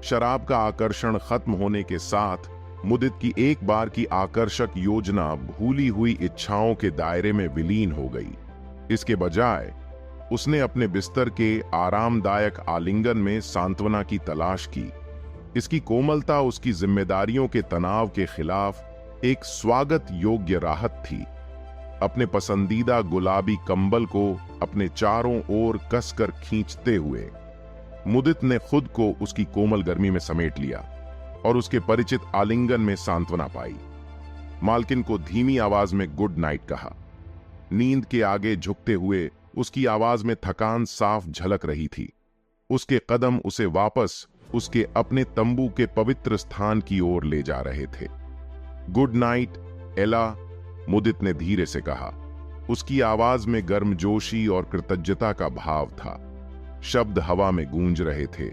शराब का आकर्षण खत्म होने के साथ मुदित की एक बार की आकर्षक योजना भूली हुई इच्छाओं के दायरे में विलीन हो गई। इसके बजाय उसने अपने बिस्तर के आरामदायक आलिंगन में सांत्वना की तलाश की। इसकी कोमलता उसकी जिम्मेदारियों के तनाव के खिलाफ एक स्वागत योग्य राहत थी। अपने पसंदीदा गुलाबी कंबल को अपने चारों ओर कसकर खींचते हुए मुदित ने खुद को उसकी कोमल गर्मी में समेट लिया और उसके परिचित आलिंगन में सांत्वना पाई। मालकिन को धीमी आवाज में गुड नाइट कहा। नींद के आगे झुकते हुए उसकी आवाज में थकान साफ झलक रही थी। उसके कदम उसे वापस उसके अपने तंबू के पवित्र स्थान की ओर ले जा रहे थे। गुड नाइट एला, मुदित ने धीरे से कहा। उसकी आवाज में गर्मजोशी और कृतज्ञता का भाव था। शब्द हवा में गूंज रहे थे।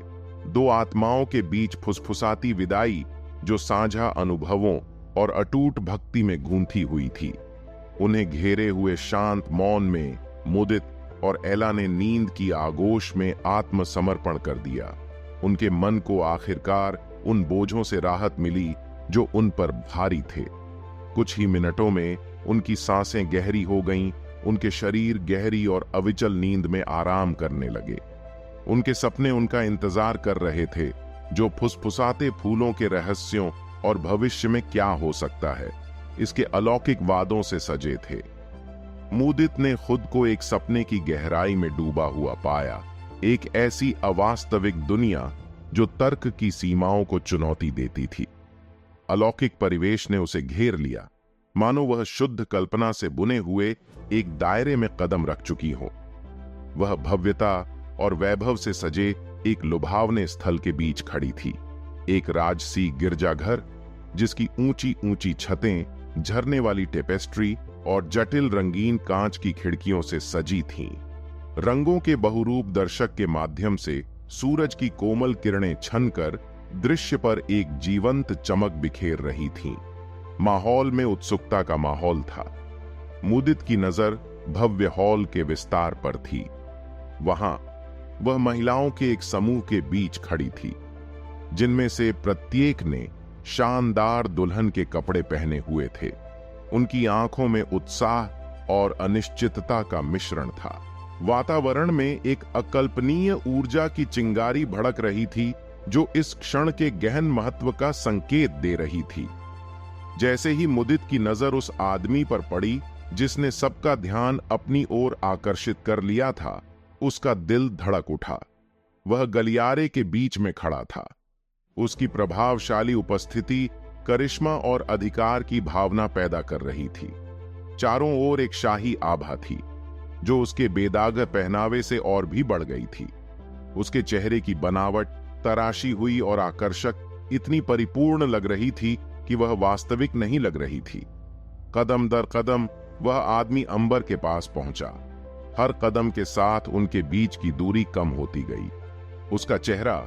दो आत्माओं के बीच फुसफुसाती विदाई जो साझा अनुभवों और अटूट भक्ति में गूंथी हुई थी। उन्हें घेरे हुए शांत मौन में मुदित और एला ने नींद की आगोश में आत्मसमर्पण कर दिया। उनके मन को आखिरकार उन बोझों से राहत मिली जो उन पर भारी थे। कुछ ही मिनटों में उनकी सांसें गहरी हो गईं। उनके शरीर गहरी और अविचल नींद में आराम करने लगे। उनके सपने उनका इंतजार कर रहे थे, जो फुसफुसाते फूलों के रहस्यों और भविष्य में क्या हो सकता है इसके अलौकिक वादों से सजे थे। मुदित ने खुद को एक सपने की गहराई में डूबा हुआ पाया, एक ऐसी अवास्तविक दुनिया जो तर्क की सीमाओं को चुनौती देती थी। अलौकिक परिवेश ने उसे घेर लिया, मानो वह शुद्ध कल्पना से बुने हुए एक दायरे में कदम रख चुकी हो। वह भव्यता और वैभव से सजे एक लुभावने स्थल के बीच खड़ी थी। एक राजसी गिरजाघर जिसकी ऊंची ऊंची छतें झरने वाली टेपेस्ट्री और जटिल रंगीन कांच की खिड़कियों से सजी थीं। रंगों के बहुरूप दर्शक के माध्यम से सूरज की कोमल किरणें छनकर दृश्य पर एक जीवंत चमक बिखेर रही थीं। माहौल में उत्सुकता का माहौल था। मुदित की नजर भव्य हॉल के विस्तार पर थी। वहां वह महिलाओं के एक समूह के बीच खड़ी थी, जिनमें से प्रत्येक ने शानदार दुल्हन के कपड़े पहने हुए थे। उनकी आंखों में उत्साह और अनिश्चितता का मिश्रण था। वातावरण में एक अकल्पनीय ऊर्जा की चिंगारी भड़क रही थी, जो इस क्षण के गहन महत्व का संकेत दे रही थी। जैसे ही मुदित की नजर उस आदमी पर पड़ी जिसने सबका ध्यान अपनी ओर आकर्षित कर लिया था, उसका दिल धड़क उठा। वह गलियारे के बीच में खड़ा था। उसकी प्रभावशाली उपस्थिति करिश्मा और अधिकार की भावना पैदा कर रही थी। चारों ओर एक शाही आभा थी, जो उसके बेदाग पहनावे से और भी बढ़ गई थी। उसके चेहरे की बनावट तराशी हुई और आकर्षक इतनी परिपूर्ण लग रही थी कि वह वास्तविक नहीं लग रही थी। कदम दर कदम वह आदमी अंबर के पास पहुंचा। हर कदम के साथ उनके बीच की दूरी कम होती गई। उसका चेहरा,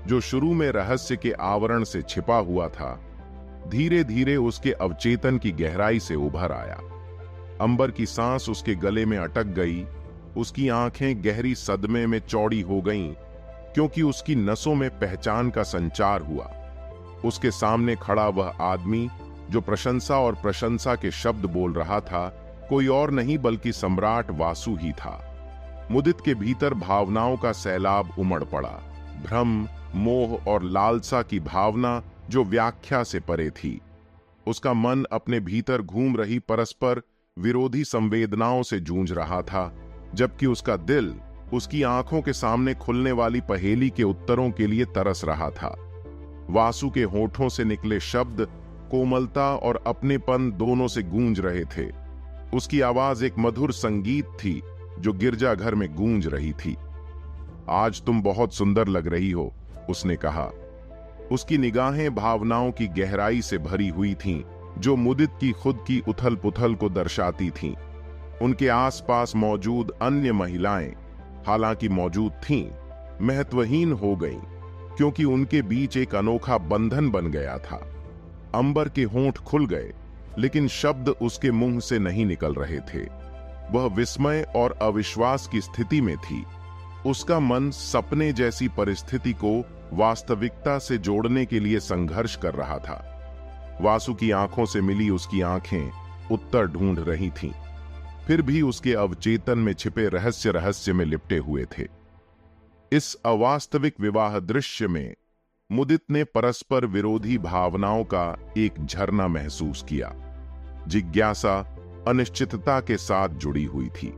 जो शुरू में रहस्य के आवरण से छिपा हुआ था, धीरे धीरे उसके अवचेतन की गहराई से उभर आया। अंबर की सांस उसके गले में अटक गई। उसकी आंखें गहरी सदमे में चौड़ी हो गईं, क्योंकि उसकी नसों में पहचान का संचार हुआ। उसके सामने खड़ा वह आदमी, जो प्रशंसा और प्रशंसा के शब्द बोल रहा था, कोई और नहीं बल्कि सम्राट वासु ही था। मुदित के भीतर भावनाओं का सैलाब उमड़ पड़ा। भ्रम, मोह और लालसा की भावना जो व्याख्या से परे थी। उसका मन अपने भीतर घूम रही परस्पर विरोधी संवेदनाओं से जूझ रहा था, जबकि उसका दिल उसकी आंखों के सामने खुलने वाली पहेली के उत्तरों के लिए तरस रहा था। वासु के होठों से निकले शब्द कोमलता और अपनेपन दोनों से गूंज रहे थे। उसकी आवाज एक मधुर संगीत थी जो गिरजाघर में गूंज रही थी। आज तुम बहुत सुंदर लग रही हो, उसने कहा। उसकी निगाहें भावनाओं की गहराई से भरी हुई थीं, जो मुदित की खुद की उथल पुथल को दर्शाती थीं। उनके आसपास मौजूद अन्य महिलाएं, हालांकि मौजूद थीं, महत्वहीन हो गईं, क्योंकि उनके बीच एक अनोखा बंधन बन गया था। अंबर के होंठ खुल गए, लेकिन शब्द उसके मुंह से नहीं निकल रहे थे। वह विस्मय और अविश्वास की स्थिति में थी। उसका मन सपने जैसी परिस्थिति को वास्तविकता से जोड़ने के लिए संघर्ष कर रहा था। वासु की आंखों से मिली उसकी आंखें उत्तर ढूंढ रही थीं, फिर भी उसके अवचेतन में छिपे रहस्य में लिपटे हुए थे। इस अवास्तविक विवाह दृश्य में मुदित ने परस्पर विरोधी भावनाओं का एक झरना महसूस किया। जिज्ञासा अनिश्चितता के साथ जुड़ी हुई थी,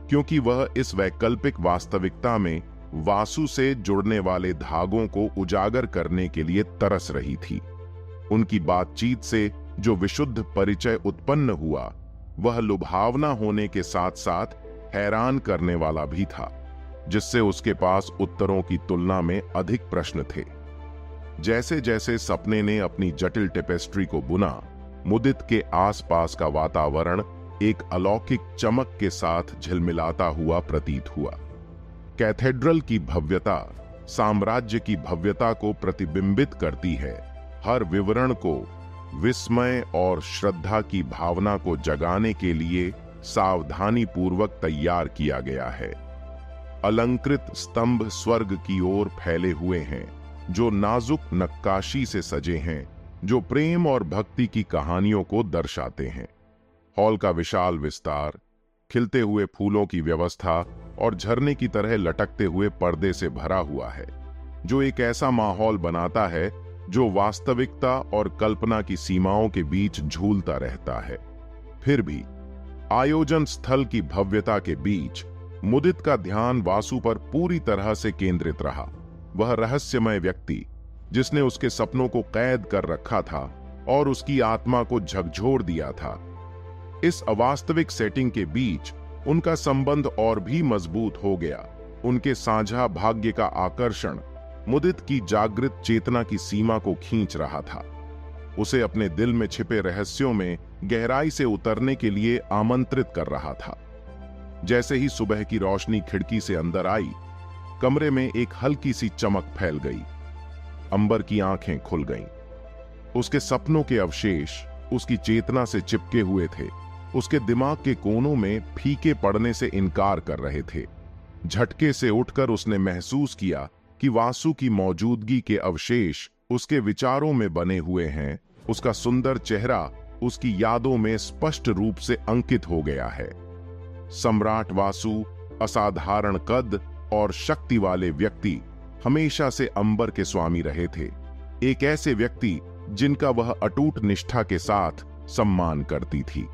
क्योंकि वह इस वैकल्पिक वास्तविकता में वासु से जुड़ने वाले धागों को उजागर करने के लिए तरस रही थी। उनकी बातचीत से जो विशुद्ध परिचय उत्पन्न हुआ, वह लुभावना होने के साथ साथ हैरान करने वाला भी था, जिससे उसके पास उत्तरों की तुलना में अधिक प्रश्न थे। जैसे जैसे सपने ने अपनी जटिल टेपेस्ट्री को बुना, मुदित के आसपास का वातावरण एक अलौकिक चमक के साथ झिलमिलाता हुआ प्रतीत हुआ। कैथेड्रल की भव्यता साम्राज्य की भव्यता को प्रतिबिंबित करती है। हर विवरण को विस्मय और श्रद्धा की भावना को जगाने के लिए सावधानी पूर्वक तैयार किया गया है। अलंकृत स्तंभ स्वर्ग की ओर फैले हुए हैं, जो नाजुक नक्काशी से सजे हैं, जो प्रेम और भक्ति की कहानियों को दर्शाते हैं। हॉल का विशाल विस्तार, खिलते हुए फूलों की व्यवस्था और झरने की तरह लटकते हुए पर्दे से भरा हुआ है, जो एक ऐसा माहौल बनाता है जो वास्तविकता और कल्पना की सीमाओं के बीच झूलता रहता है। फिर भी आयोजन स्थल की भव्यता के बीच मुदित का ध्यान वासु पर पूरी तरह से केंद्रित रहा। वह रहस्यमय व्यक्ति, जिसने उसके सपनों को कैद कर रखा था और उसकी आत्मा को झकझोर दिया था। इस अवास्तविक सेटिंग के बीच उनका संबंध और भी मजबूत हो गया। उनके साझा भाग्य का आकर्षण मुदित की जागृत चेतना की सीमा को खींच रहा था, उसे अपने दिल में छिपे रहस्यों में गहराई से उतरने के लिए आमंत्रित कर रहा था। जैसे ही सुबह की रोशनी खिड़की से अंदर आई, कमरे में एक हल्की सी चमक फैल गई। अंबर की आंखें खुल गईं। उसके सपनों के अवशेष उसकी चेतना से चिपके हुए थे, उसके दिमाग के कोनों में फीके पड़ने से इनकार कर रहे थे। झटके से उठकर उसने महसूस किया कि वासु की मौजूदगी के अवशेष उसके विचारों में बने हुए हैं। उसका सुंदर चेहरा उसकी यादों में स्पष्ट रूप से अंकित हो गया है। सम्राट वासु असाधारण कद और शक्ति वाले व्यक्ति हमेशा से अंबर के स्वामी रहे थे, एक ऐसे व्यक्ति जिनका वह अटूट निष्ठा के साथ सम्मान करती थी।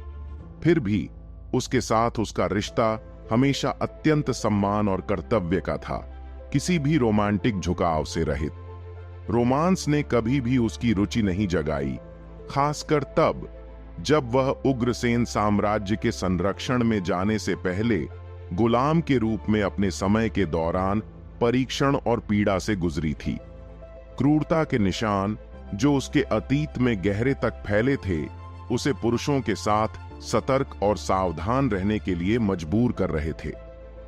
फिर भी उसके साथ उसका रिश्ता हमेशा अत्यंत सम्मान और कर्तव्य का था, किसी भी रोमांटिक झुकाव से रहित। रोमांस ने कभी भी उसकी रुचि नहीं जगाई, खासकर तब जब वह उग्रसेन साम्राज्य के संरक्षण में जाने से पहले गुलाम के रूप में अपने समय के दौरान परीक्षण और पीड़ा से गुजरी थी। क्रूरता के निशान जो उसके अतीत में गहरे तक फैले थे, उसे पुरुषों के साथ सतर्क और सावधान रहने के लिए मजबूर कर रहे थे।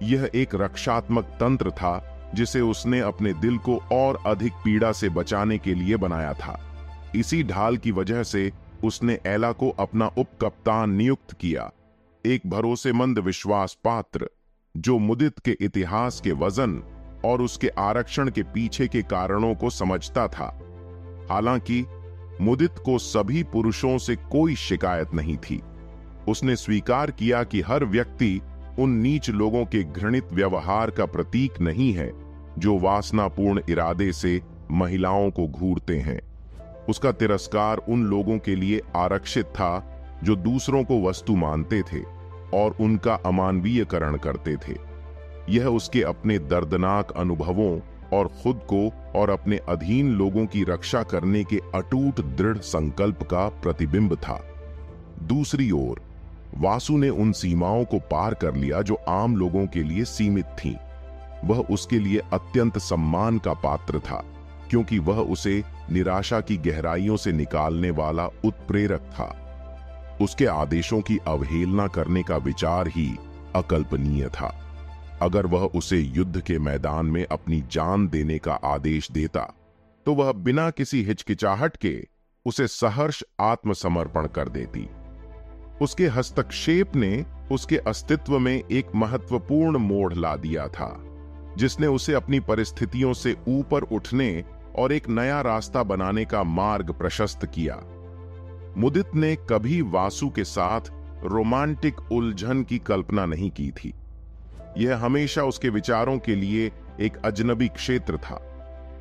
यह एक रक्षात्मक तंत्र था जिसे उसने अपने दिल को और अधिक पीड़ा से बचाने के लिए बनाया था। इसी ढाल की वजह से उसने एला को अपना उपकप्तान नियुक्त किया, एक भरोसेमंद विश्वास पात्र जो मुदित के इतिहास के वजन और उसके आरक्षण के पीछे के कारणों को समझता था। हालांकि मुदित को सभी पुरुषों से कोई शिकायत नहीं थी। उसने स्वीकार किया कि हर व्यक्ति उन नीच लोगों के घृणित व्यवहार का प्रतीक नहीं है जो वासनापूर्ण इरादे से महिलाओं को घूरते हैं। उसका तिरस्कार उन लोगों के लिए आरक्षित था जो दूसरों को वस्तु मानते थे और उनका अमानवीयकरण करते थे। यह उसके अपने दर्दनाक अनुभवों और खुद को और अपने अधीन लोगों की रक्षा करने के अटूट दृढ़ संकल्प का प्रतिबिंब था। दूसरी ओर वासु ने उन सीमाओं को पार कर लिया जो आम लोगों के लिए सीमित थीं। वह उसके लिए अत्यंत सम्मान का पात्र था, क्योंकि वह उसे निराशा की गहराइयों से निकालने वाला उत्प्रेरक था। उसके आदेशों की अवहेलना करने का विचार ही अकल्पनीय था। अगर वह उसे युद्ध के मैदान में अपनी जान देने का आदेश देता, तो वह बिना किसी हिचकिचाहट के उसे सहर्ष आत्मसमर्पण कर देती। उसके हस्तक्षेप ने उसके अस्तित्व में एक महत्वपूर्ण मोड़ ला दिया था, जिसने उसे अपनी परिस्थितियों से ऊपर उठने और एक नया रास्ता बनाने का मार्ग प्रशस्त किया। मुदित ने कभी वासु के साथ रोमांटिक उलझन की कल्पना नहीं की थी। यह हमेशा उसके विचारों के लिए एक अजनबी क्षेत्र था।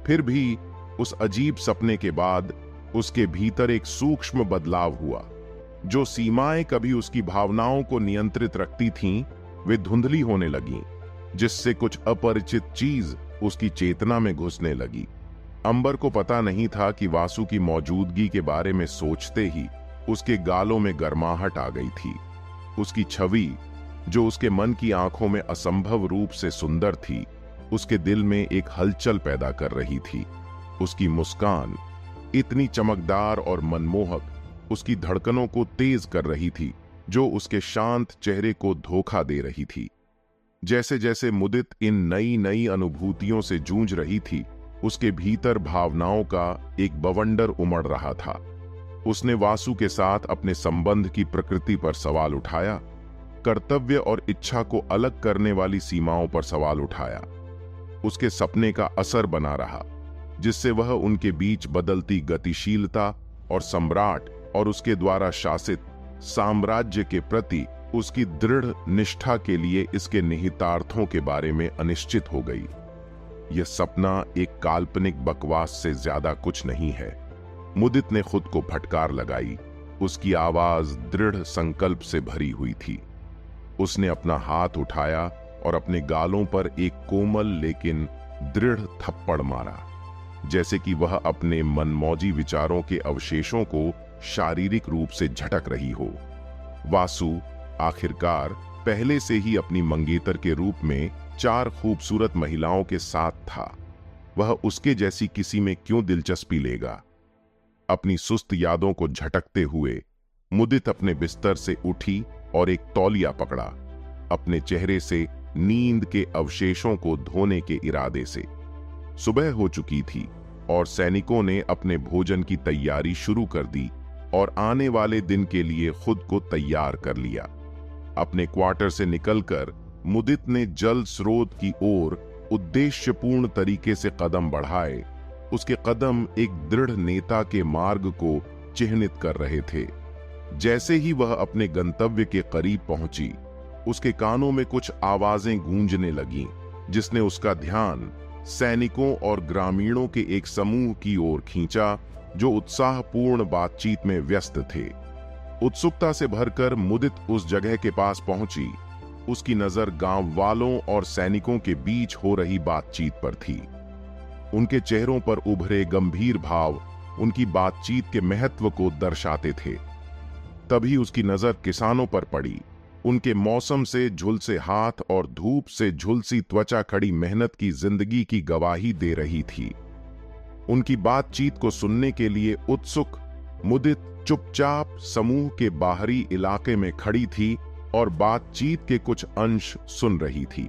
फिर भी उस अजीब सपने के बाद उसके भीतर एक सूक्ष्म बदलाव हुआ। जो सीमाएं कभी उसकी भावनाओं को नियंत्रित रखती थीं, वे धुंधली होने लगीं, जिससे कुछ अपरिचित चीज उसकी चेतना में घुसने लगी। अंबर को पता नहीं था कि वासु की मौजूदगी के बारे में सोचते ही उसके गालों में गर्माहट आ गई थी। उसकी छवि, जो उसके मन की आंखों में असंभव रूप से सुंदर थी, उसके दिल में एक हलचल पैदा कर रही थी। उसकी मुस्कान, इतनी चमकदार और मनमोहक, उसकी धड़कनों को तेज कर रही थी, जो उसके शांत चेहरे को धोखा दे रही थी। जैसे जैसे मुदित इन नई नई अनुभूतियों से जूझ रही थी, उसके भीतर भावनाओं का एक बवंडर उमड़ रहा था। उसने वासु के साथ अपने संबंध की प्रकृति पर सवाल उठाया, कर्तव्य और इच्छा को अलग करने वाली सीमाओं पर सवाल उठाया। उसके सपने का असर बना रहा, जिससे वह उनके बीच बदलती गतिशीलता और सम्राट और उसके द्वारा शासित साम्राज्य के प्रति उसकी दृढ़ निष्ठा के लिए इसके निहितार्थों के बारे में अनिश्चित हो गई। यह सपना एक काल्पनिक बकवास से ज्यादा कुछ नहीं है। मुदित ने खुद को फटकार लगाई। उसकी आवाज दृढ़ संकल्प से भरी हुई थी। उसने अपना हाथ उठाया और अपने गालों पर एक कोमल लेकिन दृढ़ थप्पड़ मारा, जैसे कि वह अपने मनमौजी विचारों के अवशेषों को शारीरिक रूप से झटक रही हो। वासु आखिरकार पहले से ही अपनी मंगेतर के रूप में 4 खूबसूरत महिलाओं के साथ था। वह उसके जैसी किसी में क्यों दिलचस्पी लेगा? अपनी सुस्त यादों को झटकते हुए मुदित अपने बिस्तर से उठी और एक तौलिया पकड़ा, अपने चेहरे से नींद के अवशेषों को धोने के इरादे से। सुबह हो चुकी थी और सैनिकों ने अपने भोजन की तैयारी शुरू कर दी और आने वाले दिन के लिए खुद को तैयार कर लिया। अपने क्वार्टर से निकलकर मुदित ने जल स्रोत की ओर उद्देश्यपूर्ण तरीके से कदम बढ़ाए। उसके कदम एक दृढ़ नेता के मार्ग को चिह्नित कर रहे थे। जैसे ही वह अपने गंतव्य के करीब पहुंची, उसके कानों में कुछ आवाजें गूंजने लगीं, जिसने उसका ध्यान सैनिकों और ग्रामीणों के एक समूह की ओर खींचा जो उत्साहपूर्ण बातचीत में व्यस्त थे। उत्सुकता से भरकर मुदित उस जगह के पास पहुंची। उसकी नजर गांव वालों और सैनिकों के बीच हो रही बातचीत पर थी। उनके चेहरों पर उभरे गंभीर भाव उनकी बातचीत के महत्व को दर्शाते थे। तभी उसकी नजर किसानों पर पड़ी। उनके मौसम से झुलसे हाथ और धूप से झुलसी त्वचा खड़ी मेहनत की जिंदगी की गवाही दे रही थी। उनकी बातचीत को सुनने के लिए उत्सुक मुदित चुपचाप समूह के बाहरी इलाके में खड़ी थी और बातचीत के कुछ अंश सुन रही थी।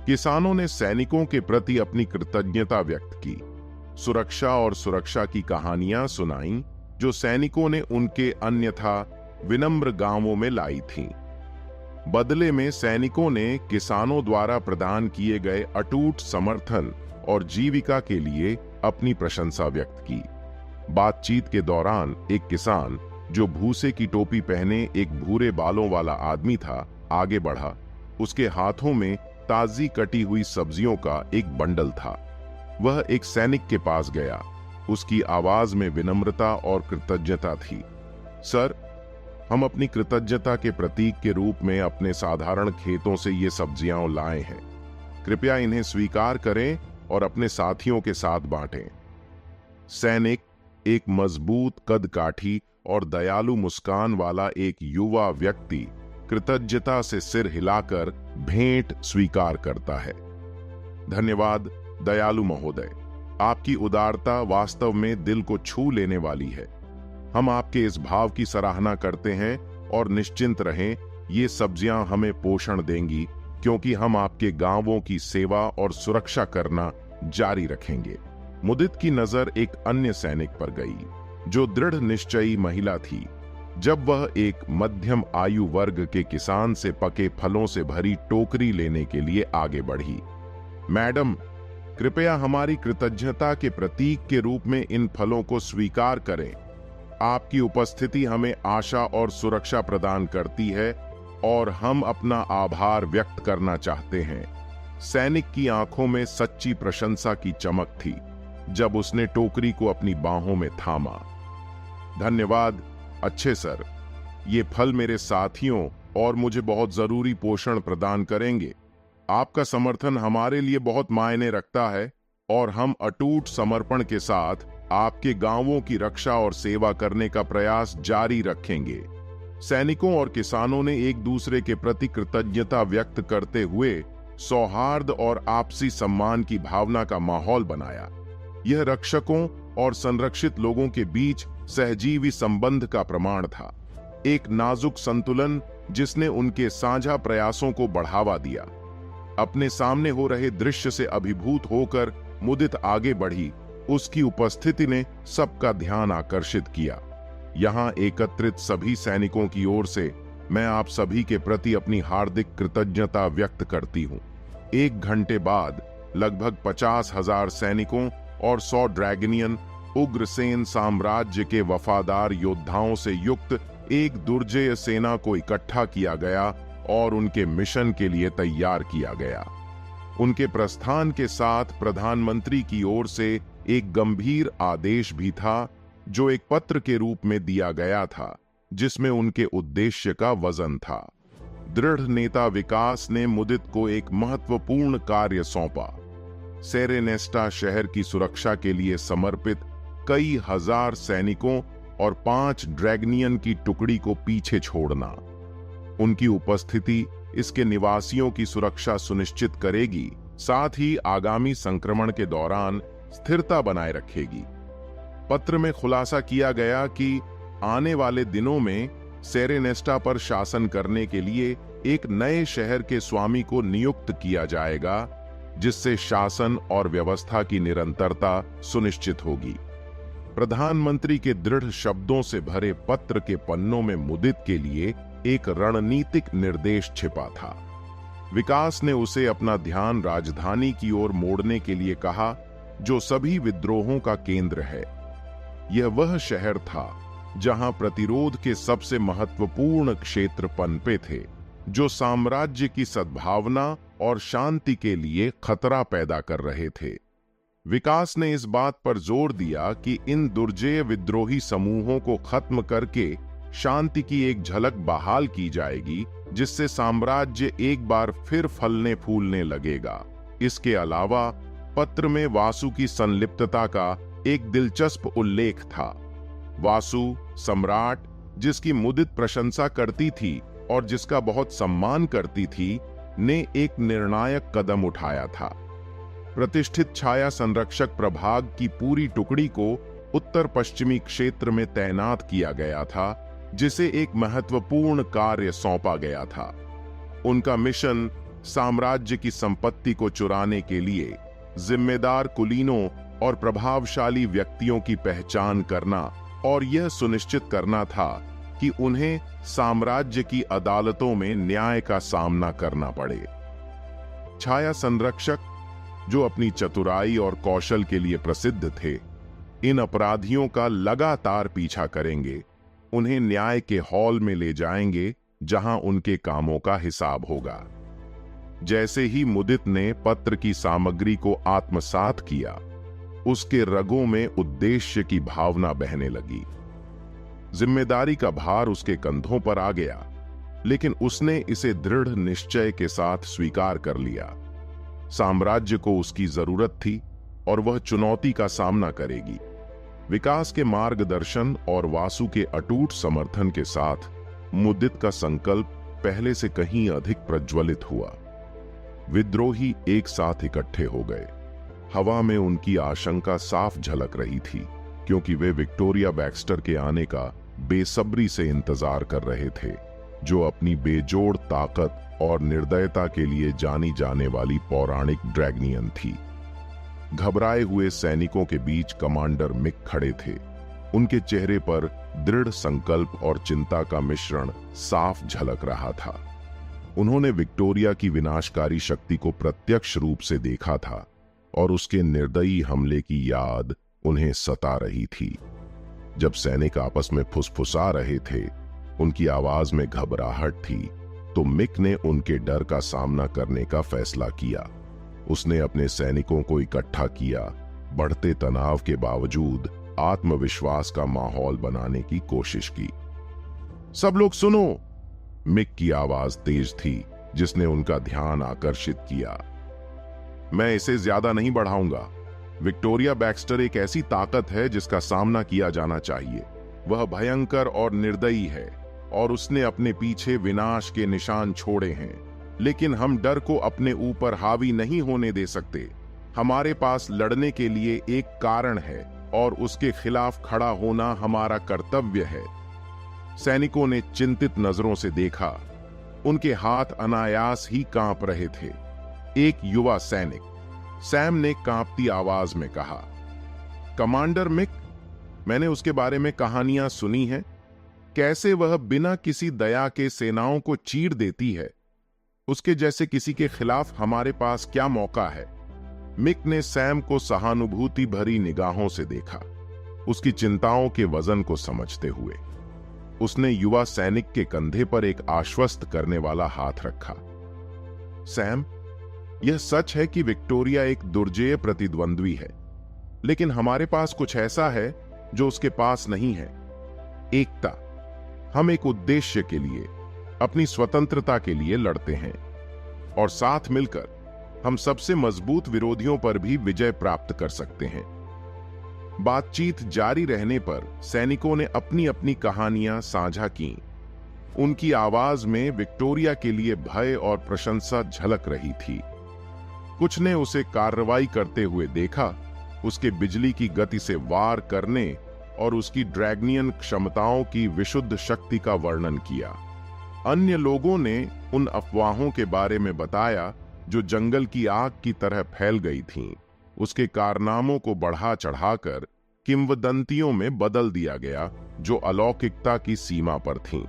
किसानों ने सैनिकों के प्रति अपनी कृतज्ञता व्यक्त की। सुरक्षा और सुरक्षा की कहानियां सुनाईं जो सैनिकों ने उनके अन्यथा विनम्र गांवों में लाई थीं। बदले में सैनिकों ने किसानों द्वारा प्रदान किए गए अटूट समर्थन और जीविका के लिए अपनी प्रशंसा व्यक्त की। बातचीत के दौरान एक किसान जो भूसे की टोपी पहने एक भूरे बालों वाला आदमी था, आगे बढ़ा। उसके हाथों में ताजी कटी हुई सब्जियों का एक बंडल था। वह एक सैनिक के पास गया। उसकी आवाज में विनम्रता और कृतज्ञता थी। सर, हम अपनी कृतज्ञता के प्रतीक के रूप में अपने साधारण खेतों से ये सब्जियां लाए हैं। कृपया इन्हें स्वीकार करें और अपने साथियों के साथ बांटें। सैनिक, एक मजबूत कदकाठी और दयालु मुस्कान वाला एक युवा व्यक्ति, कृतज्ञता से सिर हिलाकर भेंट स्वीकार करता है। धन्यवाद दयालु महोदय, आपकी उदारता वास्तव में दिल को छू लेने वाली है। हम आपके इस भाव की सराहना करते हैं और निश्चिंत रहें, ये सब्जियां हमें पोषण देंगी क्योंकि हम आपके गांवों की सेवा और सुरक्षा करना जारी रखेंगे। मुदित की नजर एक अन्य सैनिक पर गई जो दृढ़ निश्चयी महिला थी। जब वह एक मध्यम आयु वर्ग के किसान से पके फलों से भरी टोकरी लेने के लिए आगे बढ़ी। मैडम, कृपया हमारी कृतज्ञता के प्रतीक के रूप में इन फलों को स्वीकार करें। आपकी उपस्थिति हमें आशा और सुरक्षा प्रदान करती है और हम अपना आभार व्यक्त करना चाहते हैं। सैनिक की आंखों में सच्ची प्रशंसा की चमक थी जब उसने टोकरी को अपनी बाहों में थामा। धन्यवाद अच्छे सर, ये फल मेरे साथियों और मुझे बहुत जरूरी पोषण प्रदान करेंगे। आपका समर्थन हमारे लिए बहुत मायने रखता है और हम अटूट समर्पण के साथ आपके गांवों की रक्षा और सेवा करने का प्रयास जारी रखेंगे। सैनिकों और किसानों ने एक दूसरे के प्रति कृतज्ञता व्यक्त करते हुए सौहार्द और आपसी सम्मान की भावना का माहौल बनाया। यह रक्षकों और संरक्षित लोगों के बीच सहजीवी संबंध का प्रमाण था, एक नाजुक संतुलन जिसने उनके साझा प्रयासों को बढ़ावा दिया। अपने सामने हो रहे दृश्य से अभिभूत होकर मुदित आगे बढ़ी। उसकी उपस्थिति ने सबका ध्यान आकर्षित किया। यहां एकत्रित सभी सैनिकों की ओर से मैं आप सभी के प्रति अपनी हार्दिक कृतज्ञता व्यक्त करती हूं। 1 घंटे बाद लगभग 50,000 सैनिकों और 100 ड्रैगनियन उग्रसेन साम्राज्य के वफादार योद्धाओं से युक्त एक दुर्जेय सेना को इकट्ठा किया गया और उनके मिशन के लिए तैयार किया गया। उनके प्रस्थान के साथ प्रधानमंत्री की ओर से एक गंभीर आदेश भी था जो एक पत्र के रूप में दिया गया था, जिसमें उनके उद्देश्य का वजन था। दृढ़ नेता विकास ने मुदित को एक महत्वपूर्ण कार्य सौंपा। सेरेनेस्टा शहर की सुरक्षा के लिए समर्पित कई हजार सैनिकों और 5 ड्रैगनियन की टुकड़ी को पीछे छोड़ना। उनकी उपस्थिति इसके निवासियों की सुरक्षा सुनिश्चित करेगी, साथ ही आगामी संक्रमण के दौरान स्थिरता बनाए रखेगी। पत्र में खुलासा किया गया कि आने वाले दिनों में सेरेनेस्टा पर शासन करने के लिए एक नए शहर के स्वामी को नियुक्त किया जाएगा, जिससे शासन और व्यवस्था की निरंतरता सुनिश्चित होगी। प्रधानमंत्री के दृढ़ शब्दों से भरे पत्र के पन्नों में मुदित के लिए एक रणनीतिक निर्देश छिपा था। विकास ने उसे अपना ध्यान राजधानी की ओर मोड़ने के लिए कहा, जो सभी विद्रोहों का केंद्र है। यह वह शहर था जहां प्रतिरोध के सबसे महत्वपूर्ण क्षेत्र पनपे थे, जो साम्राज्य की सद्भावना और शांति के लिए खतरा पैदा कर रहे थे। विकास ने इस बात पर जोर दिया कि इन दुर्जेय विद्रोही समूहों को खत्म करके शांति की एक झलक बहाल की जाएगी, जिससे साम्राज्य एक बार फिर फलने फूलने लगेगा। इसके अलावा पत्र में वासु की संलिप्तता का एक दिलचस्प उल्लेख था। वासु, सम्राट, जिसकी मुदित प्रशंसा करती थी और जिसका बहुत सम्मान करती थी, ने एक निर्णायक कदम उठाया था। प्रतिष्ठित छाया संरक्षक प्रभाग की पूरी टुकड़ी को उत्तर पश्चिमी क्षेत्र में तैनात किया गया था, जिसे एक महत्वपूर्ण कार्य सौंपा गया था। उनका मिशन साम्राज्य की संपत्ति को चुराने के लिए जिम्मेदार कुलीनों और प्रभावशाली व्यक्तियों की पहचान करना और यह सुनिश्चित करना था कि उन्हें साम्राज्य की अदालतों में न्याय का सामना करना पड़े। छाया संरक्षक, जो अपनी चतुराई और कौशल के लिए प्रसिद्ध थे, इन अपराधियों का लगातार पीछा करेंगे, उन्हें न्याय के हॉल में ले जाएंगे जहां उनके कामों का हिसाब होगा। जैसे ही मुदित ने पत्र की सामग्री को आत्मसात किया, उसके रगों में उद्देश्य की भावना बहने लगी। जिम्मेदारी का भार उसके कंधों पर आ गया, लेकिन उसने इसे दृढ़ निश्चय के साथ स्वीकार कर लिया। साम्राज्य को उसकी जरूरत थी और वह चुनौती का सामना करेगी। विकास के मार्गदर्शन और वासु के अटूट समर्थन के साथ मुदित का संकल्प पहले से कहीं अधिक प्रज्वलित हुआ। विद्रोही एक साथ इकट्ठे हो गए। हवा में उनकी आशंका साफ झलक रही थी, क्योंकि वे विक्टोरिया बैक्स्टर के आने का बेसब्री से इंतजार कर रहे थे, जो अपनी बेजोड़ ताकत और निर्दयता के लिए जानी जाने वाली पौराणिक ड्रैगनियन थी। घबराए हुए सैनिकों के बीच कमांडर मिक खड़े थे। उनके चेहरे पर दृढ़ संकल्प और चिंता का मिश्रण साफ झलक रहा था। उन्होंने विक्टोरिया की विनाशकारी शक्ति को प्रत्यक्ष रूप से देखा था और उसके निर्दयी हमले की याद उन्हें सता रही थी। जब सैनिक आपस में फुसफुसा रहे थे, उनकी आवाज में घबराहट थी, तो मिक ने उनके डर का सामना करने का फैसला किया। उसने अपने सैनिकों को इकट्ठा किया, बढ़ते तनाव के बावजूद आत्मविश्वास का माहौल बनाने की कोशिश की। सब लोग सुनो! मिक की आवाज तेज थी, जिसने उनका ध्यान आकर्षित किया। मैं इसे ज्यादा नहीं बढ़ाऊंगा। विक्टोरिया बैक्स्टर एक ऐसी ताकत है जिसका सामना किया जाना चाहिए। वह भयंकर और निर्दयी है और उसने अपने पीछे विनाश के निशान छोड़े हैं, लेकिन हम डर को अपने ऊपर हावी नहीं होने दे सकते। हमारे पास लड़ने के लिए एक कारण है और उसके खिलाफ खड़ा होना हमारा कर्तव्य है। सैनिकों ने चिंतित नजरों से देखा। उनके हाथ अनायास ही कांप रहे थे। एक युवा सैनिक, सैम ने कांपती आवाज में कहा, कमांडर मिक, मैंने उसके बारे में कहानियां सुनी हैं। कैसे वह बिना किसी दया के सेनाओं को चीर देती है। उसके जैसे किसी के खिलाफ हमारे पास क्या मौका है। मिक ने सैम को सहानुभूति भरी निगाहों से देखा, उसकी चिंताओं के वजन को समझते हुए। उसने युवा सैनिक के कंधे पर एक आश्वस्त करने वाला हाथ रखा। सैम, यह सच है कि विक्टोरिया एक दुर्जेय प्रतिद्वंद्वी है, लेकिन हमारे पास कुछ ऐसा है जो उसके पास नहीं है। एकता। हम एक उद्देश्य के लिए, अपनी स्वतंत्रता के लिए लड़ते हैं, और साथ मिलकर हम सबसे मजबूत विरोधियों पर भी विजय प्राप्त कर सकते हैं। बातचीत जारी रहने पर सैनिकों ने अपनी अपनी कहानियां साझा की। उनकी आवाज में विक्टोरिया के लिए भय और प्रशंसा झलक रही थी। कुछ ने उसे कार्रवाई करते हुए देखा, उसके बिजली की गति से वार करने और उसकी ड्रैगनियन क्षमताओं की विशुद्ध शक्ति का वर्णन किया। अन्य लोगों ने उन अफवाहों के बारे में बताया जो जंगल की आग की तरह फैल गई थीं। उसके कारनामों को बढ़ा चढ़ाकर किंवदंतियों में बदल दिया गया जो अलौकिकता की सीमा पर थीं।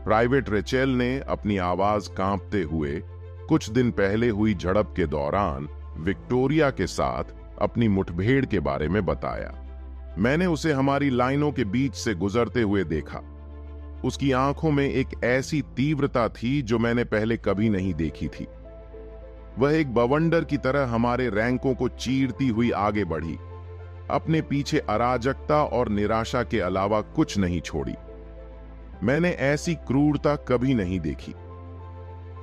प्राइवेट रेचेल ने अपनी आवाज कांपते हुए कुछ दिन पहले हुई झड़प के दौरान विक्टोरिया के साथ अपनी मुठभेड़ के बारे में बताया। मैंने उसे हमारी लाइनों के बीच से गुजरते हुए देखा। उसकी आंखों में एक ऐसी तीव्रता थी जो मैंने पहले कभी नहीं देखी थी। वह एक बवंडर की तरह हमारे रैंकों को चीरती हुई आगे बढ़ी, अपने पीछे अराजकता और निराशा के अलावा कुछ नहीं छोड़ी। मैंने ऐसी क्रूरता कभी नहीं देखी।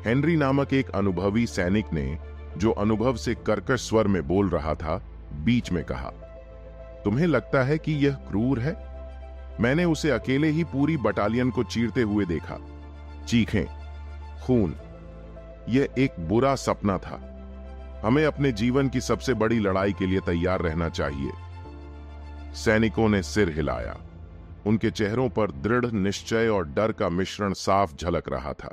हेनरी नामक एक अनुभवी सैनिक ने, जो अनुभव से कर्कश स्वर में बोल रहा था, बीच में कहा, तुम्हें लगता है कि यह क्रूर है? मैंने उसे अकेले ही पूरी बटालियन को चीरते हुए देखा। चीखें, खून, यह एक बुरा सपना था। हमें अपने जीवन की सबसे बड़ी लड़ाई के लिए तैयार रहना चाहिए। सैनिकों ने सिर हिलाया। उनके चेहरों पर दृढ़ निश्चय और डर का मिश्रण साफ झलक रहा था।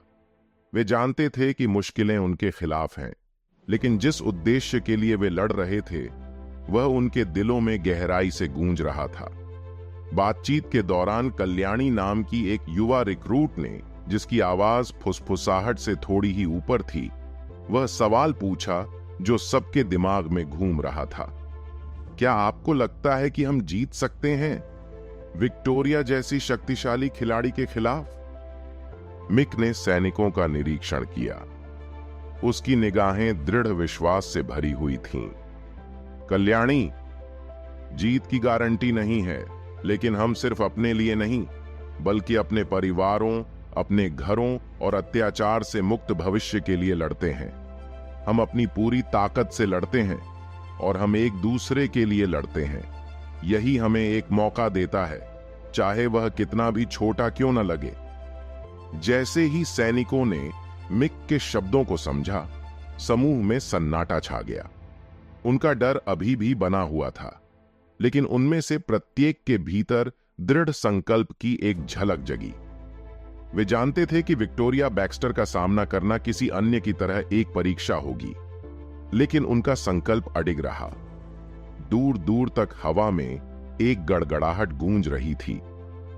वे जानते थे कि मुश्किलें उनके खिलाफ हैं, लेकिन जिस उद्देश्य के लिए वे लड़ रहे थे वह उनके दिलों में गहराई से गूंज रहा था। बातचीत के दौरान कल्याणी नाम की एक युवा रिक्रूट ने, जिसकी आवाज फुसफुसाहट से थोड़ी ही ऊपर थी, वह सवाल पूछा जो सबके दिमाग में घूम रहा था। क्या आपको लगता है कि हम जीत सकते हैं विक्टोरिया जैसी शक्तिशाली खिलाड़ी के खिलाफ? मिक ने सैनिकों का निरीक्षण किया। उसकी निगाहें दृढ़ विश्वास से भरी हुई थीं। कल्याणी, जीत की गारंटी नहीं है, लेकिन हम सिर्फ अपने लिए नहीं, बल्कि अपने परिवारों, अपने घरों और अत्याचार से मुक्त भविष्य के लिए लड़ते हैं। हम अपनी पूरी ताकत से लड़ते हैं और हम एक दूसरे के लिए लड़ते हैं। यही हमें एक मौका देता है, चाहे वह कितना भी छोटा क्यों न लगे। जैसे ही सैनिकों ने मिक के शब्दों को समझा, समूह में सन्नाटा छा गया। उनका डर अभी भी बना हुआ था, लेकिन उनमें से प्रत्येक के भीतर दृढ़ संकल्प की एक झलक जगी। वे जानते थे कि विक्टोरिया बैक्स्टर का सामना करना किसी अन्य की तरह एक परीक्षा होगी, लेकिन उनका संकल्प अडिग रहा। दूर दूर तक हवा में एक गड़गड़ाहट गूंज रही थी,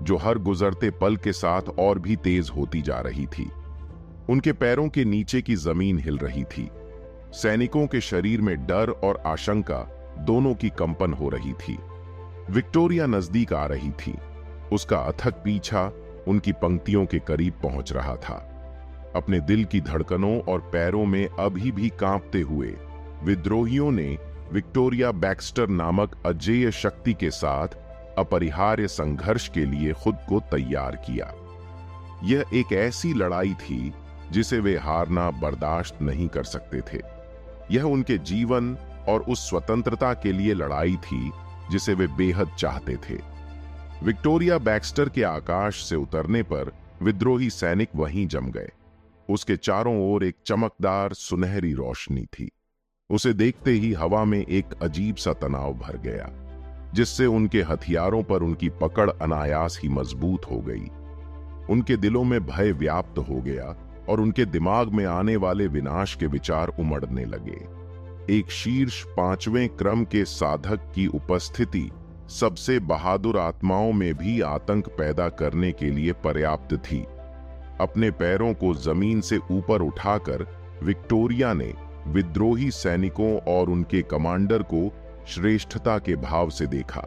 जो हर गुजरते पल के साथ और भी तेज होती जा रही थी। उनके पैरों के नीचे की जमीन हिल रही थी। सैनिकों के शरीर में डर और आशंका दोनों की कंपन हो रही थी। विक्टोरिया नजदीक आ रही थी। उसका अथक पीछा उनकी पंक्तियों के करीब पहुंच रहा था। अपने दिल की धड़कनों और पैरों में अभी भी कांपते हुए विद्रोहियों ने विक्टोरिया बैक्स्टर नामक अजेय शक्ति के साथ अपरिहार्य संघर्ष के लिए खुद को तैयार किया। यह एक ऐसी लड़ाई थी जिसे वे हारना बर्दाश्त नहीं कर सकते थे। यह उनके जीवन और उस स्वतंत्रता के लिए लड़ाई थी जिसे वे बेहद चाहते थे। विक्टोरिया बैक्स्टर के आकाश से उतरने पर विद्रोही सैनिक वहीं जम गए। उसके चारों ओर एक चमकदार सुनहरी रोशनी थी। उसे देखते ही हवा में एक अजीब सा तनाव भर गया, जिससे उनके हथियारों पर उनकी पकड़ अनायास ही मजबूत हो गई। उनके दिलों में भय व्याप्त हो गया और उनके दिमाग में आने वाले विनाश के विचार उमड़ने लगे। एक शीर्ष 5वें क्रम के साधक की उपस्थिति सबसे बहादुर आत्माओं में भी आतंक पैदा करने के लिए पर्याप्त थी। अपने पैरों को जमीन से ऊपर उठाकर विक्टोरिया ने विद्रोही सैनिकों और उनके कमांडर को श्रेष्ठता के भाव से देखा।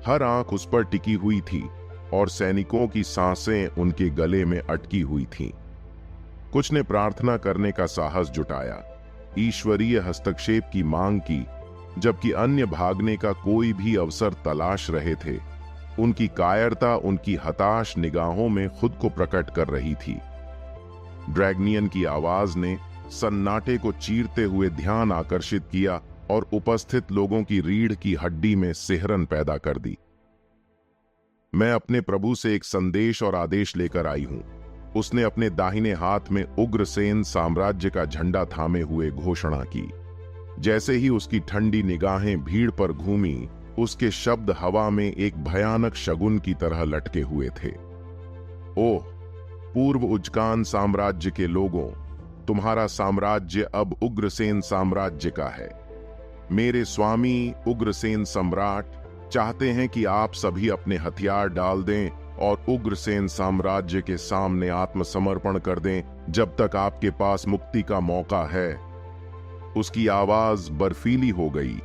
हर आंख उस पर टिकी हुई थी और सैनिकों की सांसें उनके गले में अटकी हुई थीं। कुछ ने प्रार्थना करने का साहस जुटाया, ईश्वरीय हस्तक्षेप की मांग की, जबकि अन्य भागने का कोई भी अवसर तलाश रहे थे। उनकी कायरता उनकी हताश निगाहों में खुद को प्रकट कर रही थी। ड्रैगनियन की आवाज ने सन्नाटे को चीरते हुए ध्यान आकर्षित किया और उपस्थित लोगों की रीढ़ की हड्डी में सिहरन पैदा कर दी। मैं अपने प्रभु से एक संदेश और आदेश लेकर आई हूं, उसने अपने दाहिने हाथ में उग्रसेन साम्राज्य का झंडा थामे हुए घोषणा की। जैसे ही उसकी ठंडी निगाहें भीड़ पर घूमी, उसके शब्द हवा में एक भयानक शगुन की तरह लटके हुए थे। ओह, पूर्व उज्जकान साम्राज्य के लोगों, तुम्हारा साम्राज्य अब उग्रसेन साम्राज्य का है। मेरे स्वामी उग्रसेन सम्राट चाहते हैं कि आप सभी अपने हथियार डाल दें और उग्रसेन साम्राज्य के सामने आत्मसमर्पण कर दें जब तक आपके पास मुक्ति का मौका है। उसकी आवाज बर्फीली हो गई।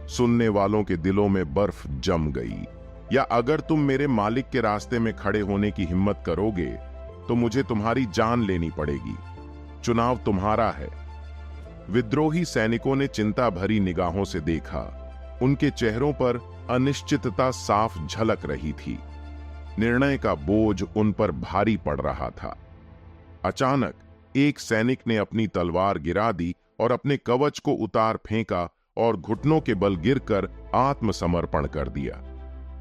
सुनने वालों के दिलों में बर्फ जम गई। या अगर तुम मेरे मालिक के रास्ते में खड़े होने की हिम्मत करोगे तो मुझे तुम्हारी जान लेनी पड़ेगी। चुनाव तुम्हारा है। विद्रोही सैनिकों ने चिंता भरी निगाहों से देखा। उनके चेहरों पर अनिश्चितता साफ झलक रही थी। निर्णय का बोझ उन पर भारी पड़ रहा था। अचानक एक सैनिक ने अपनी तलवार गिरा दी और अपने कवच को उतार फेंका और घुटनों के बल गिरकर आत्मसमर्पण कर दिया।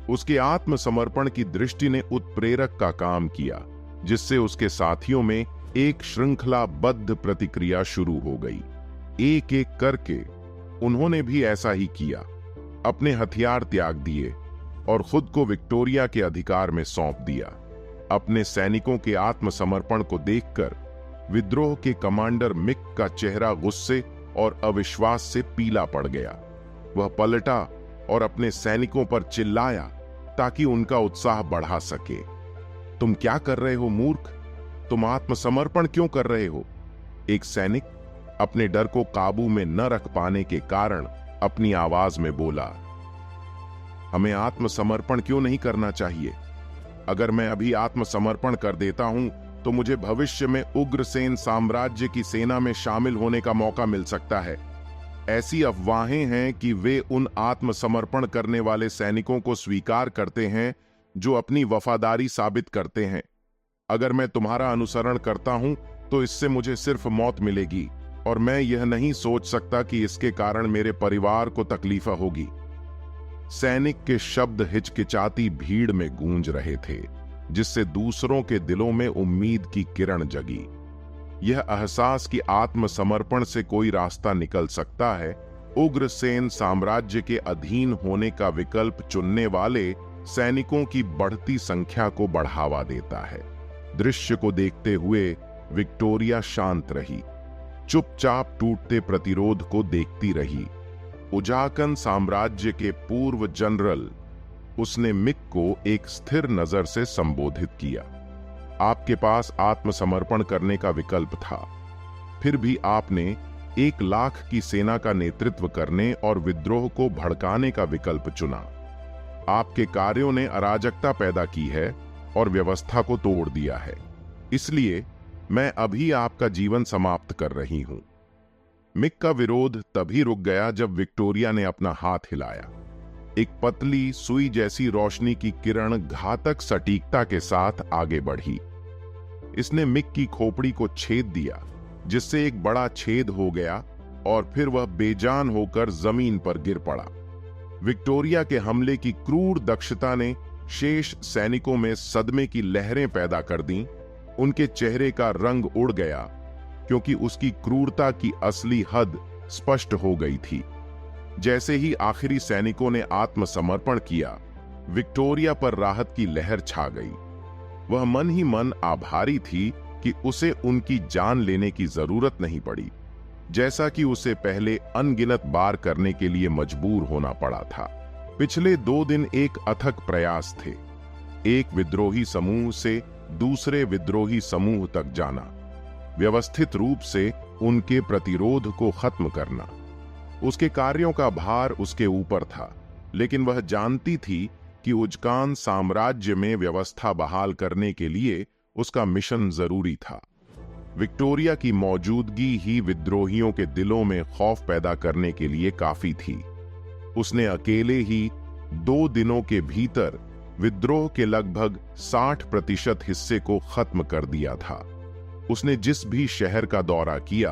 उसके आत्मसमर्पण की दृष्टि ने उत्प्रेरक का काम किया, जिससे उसके साथियों में एक श्रृंखलाबद्ध प्रतिक्रिया शुरू हो गई। एक एक करके उन्होंने भी ऐसा ही किया, अपने हथियार त्याग दिए और खुद को विक्टोरिया के अधिकार में सौंप दिया। अपने सैनिकों के आत्मसमर्पण को देखकर विद्रोह के कमांडर मिक का चेहरा गुस्से और अविश्वास से पीला पड़ गया। वह पलटा और अपने सैनिकों पर चिल्लाया ताकि उनका उत्साह बढ़ा सके। तुम क्या कर रहे हो मूर्ख? तुम आत्मसमर्पण क्यों कर रहे हो? एक सैनिक अपने डर को काबू में न रख पाने के कारण अपनी आवाज में बोला, हमें आत्मसमर्पण क्यों नहीं करना चाहिए? अगर मैं अभी आत्मसमर्पण कर देता हूं तो मुझे भविष्य में उग्रसेन साम्राज्य की सेना में शामिल होने का मौका मिल सकता है। ऐसी अफवाहें हैं कि वे उन आत्मसमर्पण करने वाले सैनिकों को स्वीकार करते हैं जो अपनी वफादारी साबित करते हैं। अगर मैं तुम्हारा अनुसरण करता हूं तो इससे मुझे सिर्फ मौत मिलेगी और मैं यह नहीं सोच सकता कि इसके कारण मेरे परिवार को तकलीफ होगी। सैनिक के शब्द हिचकिचाती भीड़ में गूंज रहे थे, जिससे दूसरों के दिलों में उम्मीद की किरण जगी। यह एहसास कि आत्मसमर्पण से कोई रास्ता निकल सकता है, उग्रसेन साम्राज्य के अधीन होने का विकल्प चुनने वाले सैनिकों की बढ़ती संख्या को बढ़ावा देता है। दृश्य को देखते हुए विक्टोरिया शांत रही, चुपचाप टूटते प्रतिरोध को देखती रही। उजाकन साम्राज्य के पूर्व जनरल, उसने मिक को एक स्थिर नजर से संबोधित किया। आपके पास आत्मसमर्पण करने का विकल्प था, फिर भी आपने 1 लाख की सेना का नेतृत्व करने और विद्रोह को भड़काने का विकल्प चुना। आपके कार्यों ने अराजकता पैदा की है और व्यवस्था को तोड़ दिया है। इसलिए मैं अभी आपका जीवन समाप्त कर रही हूं। मिक का विरोध तभी रुक गया जब विक्टोरिया ने अपना हाथ हिलाया। एक पतली सुई जैसी रोशनी की किरण घातक सटीकता के साथ आगे बढ़ी। इसने मिक की खोपड़ी को छेद दिया, जिससे एक बड़ा छेद हो गया और फिर वह बेजान होकर जमीन पर गिर पड़ा। विक्टोरिया के हमले की क्रूर दक्षता ने शेष सैनिकों में सदमे की लहरें पैदा कर दी। उनके चेहरे का रंग उड़ गया, क्योंकि उसकी क्रूरता की असली हद स्पष्ट हो गई थी। जैसे ही आखिरी सैनिकों ने आत्मसमर्पण किया, विक्टोरिया पर राहत की लहर छा गई। वह मन ही मन आभारी थी कि उसे उनकी जान लेने की जरूरत नहीं पड़ी, जैसा कि उसे पहले अनगिनत बार करने के लिए मजबूर होना पड़ा था। पिछले 2 दिन एक अथक प्रयास थे, एक विद्रोही समूह से दूसरे विद्रोही समूह तक जाना, व्यवस्थित रूप से उनके प्रतिरोध को खत्म करना। उसके कार्यों का भार उसके ऊपर था, लेकिन वह जानती थी कि उजकान साम्राज्य में व्यवस्था बहाल करने के लिए उसका मिशन जरूरी था। विक्टोरिया की मौजूदगी ही विद्रोहियों के दिलों में खौफ पैदा करने के लिए काफी थी। उसने अकेले ही 2 दिनों के भीतर विद्रोह के लगभग 60% हिस्से को खत्म कर दिया था। उसने जिस भी शहर का दौरा किया,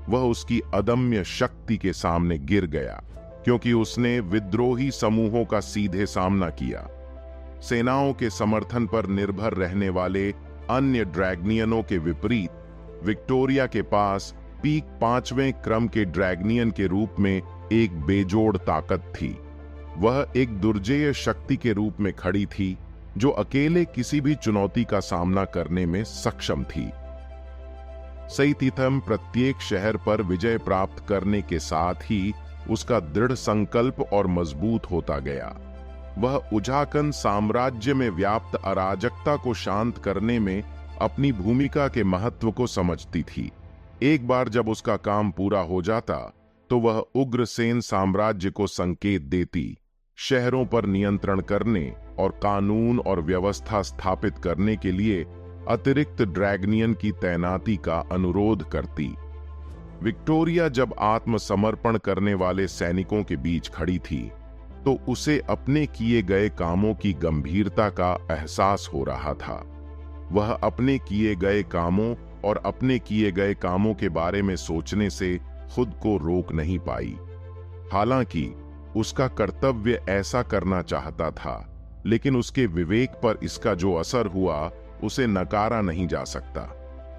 वह उसकी अदम्य शक्ति के सामने गिर गया, क्योंकि उसने विद्रोही समूहों का सीधे सामना किया। सेनाओं के समर्थन पर निर्भर रहने वाले अन्य ड्रैगनियनों के विपरीत, विक्टोरिया के पास पीक 5वें क्रम के ड्रैगनियन के रूप में एक बेजोड़ ताकत थी। वह एक दुर्जेय शक्ति के रूप में खड़ी थी, जो अकेले किसी भी चुनौती का सामना करने में सक्षम थी। सईतीथम प्रत्येक शहर पर विजय प्राप्त करने के साथ ही उसका दृढ़ संकल्प और मजबूत होता गया। वह उजाकन साम्राज्य में व्याप्त अराजकता को शांत करने में अपनी भूमिका के महत्व को समझती थी। एक बार जब उसका काम पूरा हो जाता, तो वह उग्रसेन साम्राज्य को संकेत देती, शहरों पर नियंत्रण करने और कानून और व्यवस्था स्थापित करने के लिए अतिरिक्त ड्रैगनियन की तैनाती का अनुरोध करती। विक्टोरिया जब आत्मसमर्पण करने वाले सैनिकों के बीच खड़ी थी, तो उसे अपने किए गए कामों की गंभीरता का एहसास हो रहा था। वह अपने किए गए कामों और अपने किए गए कामों के बारे में सोचने से खुद को रोक नहीं पाई। हालांकि उसका कर्तव्य ऐसा करना चाहता था, लेकिन उसके विवेक पर इसका जो असर हुआ उसे नकारा नहीं जा सकता।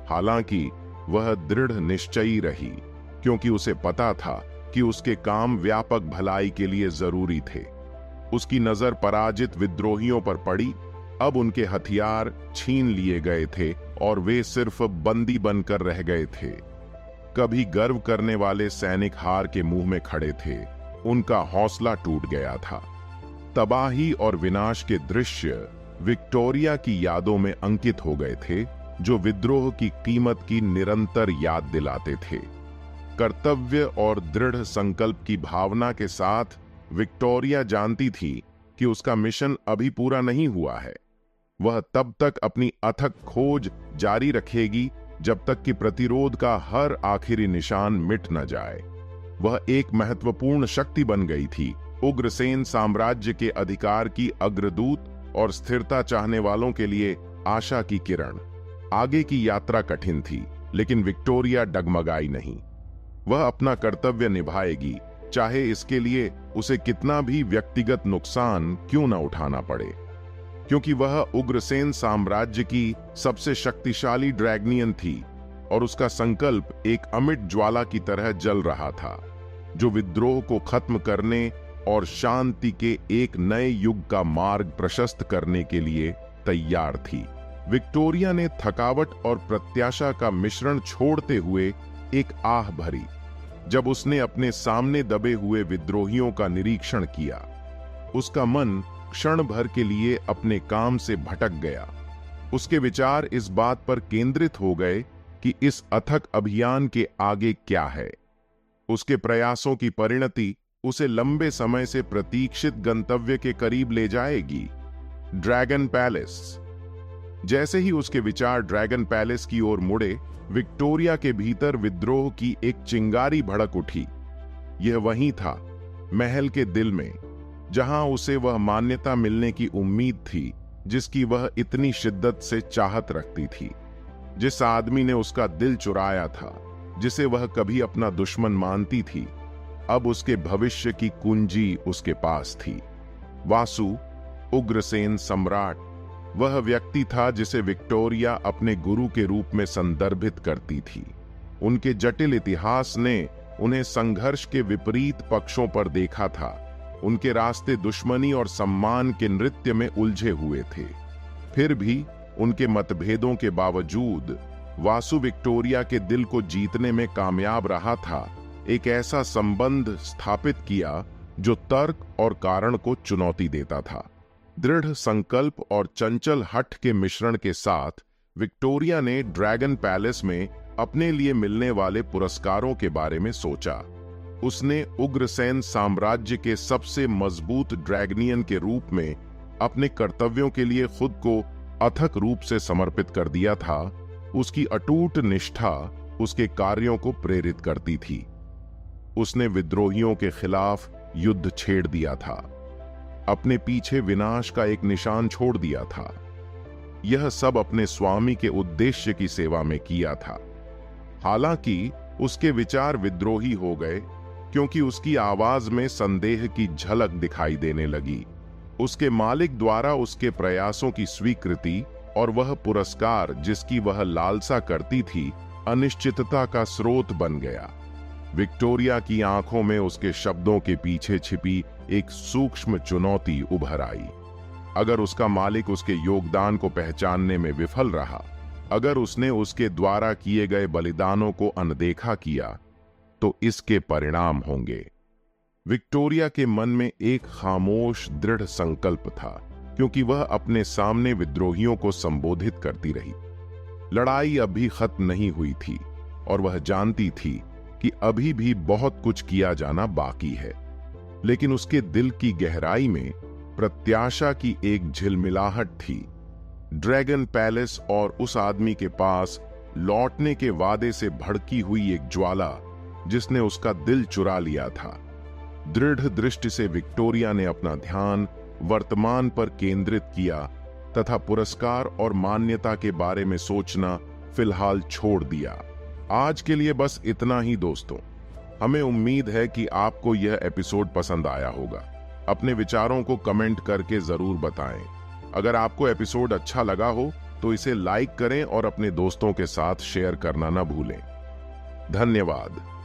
हालांकि वह दृढ़ निश्चयी रही, क्योंकि उसे पता था कि उसके काम व्यापक भलाई के लिए जरूरी थे। उसकी नजर पराजित विद्रोहियों पर पड़ी। अब उनके हथियार छीन लिए गए थे और वे सिर्फ बंदी बनकर रह गए थे। कभी गर्व करने वाले सैनिक हार के मुंह में खड़े थे, उनका हौसला टूट गया था। तबाही और विनाश के दृश्य विक्टोरिया की यादों में अंकित हो गए थे, जो विद्रोह की कीमत की निरंतर याद दिलाते थे। कर्तव्य और दृढ़ संकल्प की भावना के साथ विक्टोरिया जानती थी कि उसका मिशन अभी पूरा नहीं हुआ है। वह तब तक अपनी अथक खोज जारी रखेगी जब तक कि प्रतिरोध का हर आखिरी निशान मिट न जाए। वह एक महत्वपूर्ण शक्ति बन गई थी, उग्रसेन साम्राज्य के अधिकार की अग्रदूत और स्थिरता चाहने वालों के लिए आशा की किरण। आगे की यात्रा कठिन थी, लेकिन विक्टोरिया डगमगाई नहीं। वह अपना कर्तव्य निभाएगी, चाहे इसके लिए उसे कितना भी व्यक्तिगत नुकसान क्यों न उठाना पड़े, क्योंकि वह उग्रसेन साम्राज्य की सबसे शक्तिशाली ड्रैगनियन थी और उसका संकल्प एक अमिट ज्वाला की तरह जल रहा था, जो विद्रोह को खत्म करने और शांति के एक नए युग का मार्ग प्रशस्त करने के लिए तैयार थी। विक्टोरिया ने थकावट और प्रत्याशा का मिश्रण छोड़ते हुए एक आह भरी जब उसने अपने सामने दबे हुए विद्रोहियों का निरीक्षण किया। उसका मन क्षण भर के लिए अपने काम से भटक गया। उसके विचार इस बात पर केंद्रित हो गए कि इस अथक अभियान के आगे क्या है। उसके प्रयासों की परिणति उसे लंबे समय से प्रतीक्षित गंतव्य के करीब ले जाएगी, ड्रैगन पैलेस। जैसे ही उसके विचार ड्रैगन पैलेस की ओर मुड़े, विक्टोरिया के भीतर विद्रोह की एक चिंगारी भड़क उठी। यह वहीं था, महल के दिल में, जहां उसे वह मान्यता मिलने की उम्मीद थी जिसकी वह इतनी शिद्दत से चाहत रखती थी। जिस आदमी ने उसका दिल चुराया था, जिसे वह कभी अपना दुश्मन मानती थी, अब उसके भविष्य की कुंजी उसके पास थी। वासु, उग्रसेन सम्राट, वह व्यक्ति था जिसे विक्टोरिया अपने गुरु के रूप में संदर्भित करती थी। उनके जटिल इतिहास ने उन्हें संघर्ष के विपरीत पक्षों पर देखा था। उनके रास्ते दुश्मनी और सम्मान के नृत्य में उलझे हुए थे। फिर भी उनके मतभेदों के बावजूद वासु विक्टोरिया के दिल को जीतने में कामयाब रहा था। एक ऐसा संबंध स्थापित किया जो तर्क और कारण को चुनौती देता था। दृढ़ संकल्प और चंचल हठ के मिश्रण के साथ विक्टोरिया ने ड्रैगन पैलेस में अपने लिए मिलने वाले पुरस्कारों के बारे में सोचा। उसने उग्रसेन साम्राज्य के सबसे मजबूत ड्रैगनियन के रूप में अपने कर्तव्यों के लिए खुद को अथक रूप से समर्पित कर दिया था। उसकी अटूट निष्ठा उसके कार्यों को प्रेरित करती थी। उसने विद्रोहियों के खिलाफ युद्ध छेड़ दिया था, अपने पीछे विनाश का एक निशान छोड़ दिया था। यह सब अपने स्वामी के उद्देश्य की सेवा में किया था। हालांकि उसके विचार विद्रोही हो गए, क्योंकि उसकी आवाज में संदेह की झलक दिखाई देने लगी। उसके मालिक द्वारा उसके प्रयासों की स्वीकृति और वह पुरस्कार जिसकी वह लालसा करती थी, अनिश्चितता का स्रोत बन गया। विक्टोरिया की आंखों में उसके शब्दों के पीछे छिपी एक सूक्ष्म चुनौती उभर आई। अगर उसका मालिक उसके योगदान को पहचानने में विफल रहा, अगर उसने उसके द्वारा किए गए बलिदानों को अनदेखा किया, तो इसके परिणाम होंगे। विक्टोरिया के मन में एक खामोश दृढ़ संकल्प था, क्योंकि वह अपने सामने विद्रोहियों को संबोधित करती रही। लड़ाई अभी खत्म नहीं हुई थी और वह जानती थी कि अभी भी बहुत कुछ किया जाना बाकी है। लेकिन उसके दिल की गहराई में प्रत्याशा की एक झिलमिलाहट थी। ड्रैगन पैलेस और उस आदमी के पास लौटने के वादे से भड़की हुई एक ज्वाला जिसने उसका दिल चुरा लिया था। दृढ़ दृष्टि से विक्टोरिया ने अपना ध्यान वर्तमान पर केंद्रित किया तथा पुरस्कार और मान्यता के बारे में सोचना फिलहाल छोड़ दिया। आज के लिए बस इतना ही दोस्तों। हमें उम्मीद है कि आपको यह एपिसोड पसंद आया होगा। अपने विचारों को कमेंट करके जरूर बताएं। अगर आपको एपिसोड अच्छा लगा हो तो इसे लाइक करें और अपने दोस्तों के साथ शेयर करना ना भूलें। धन्यवाद।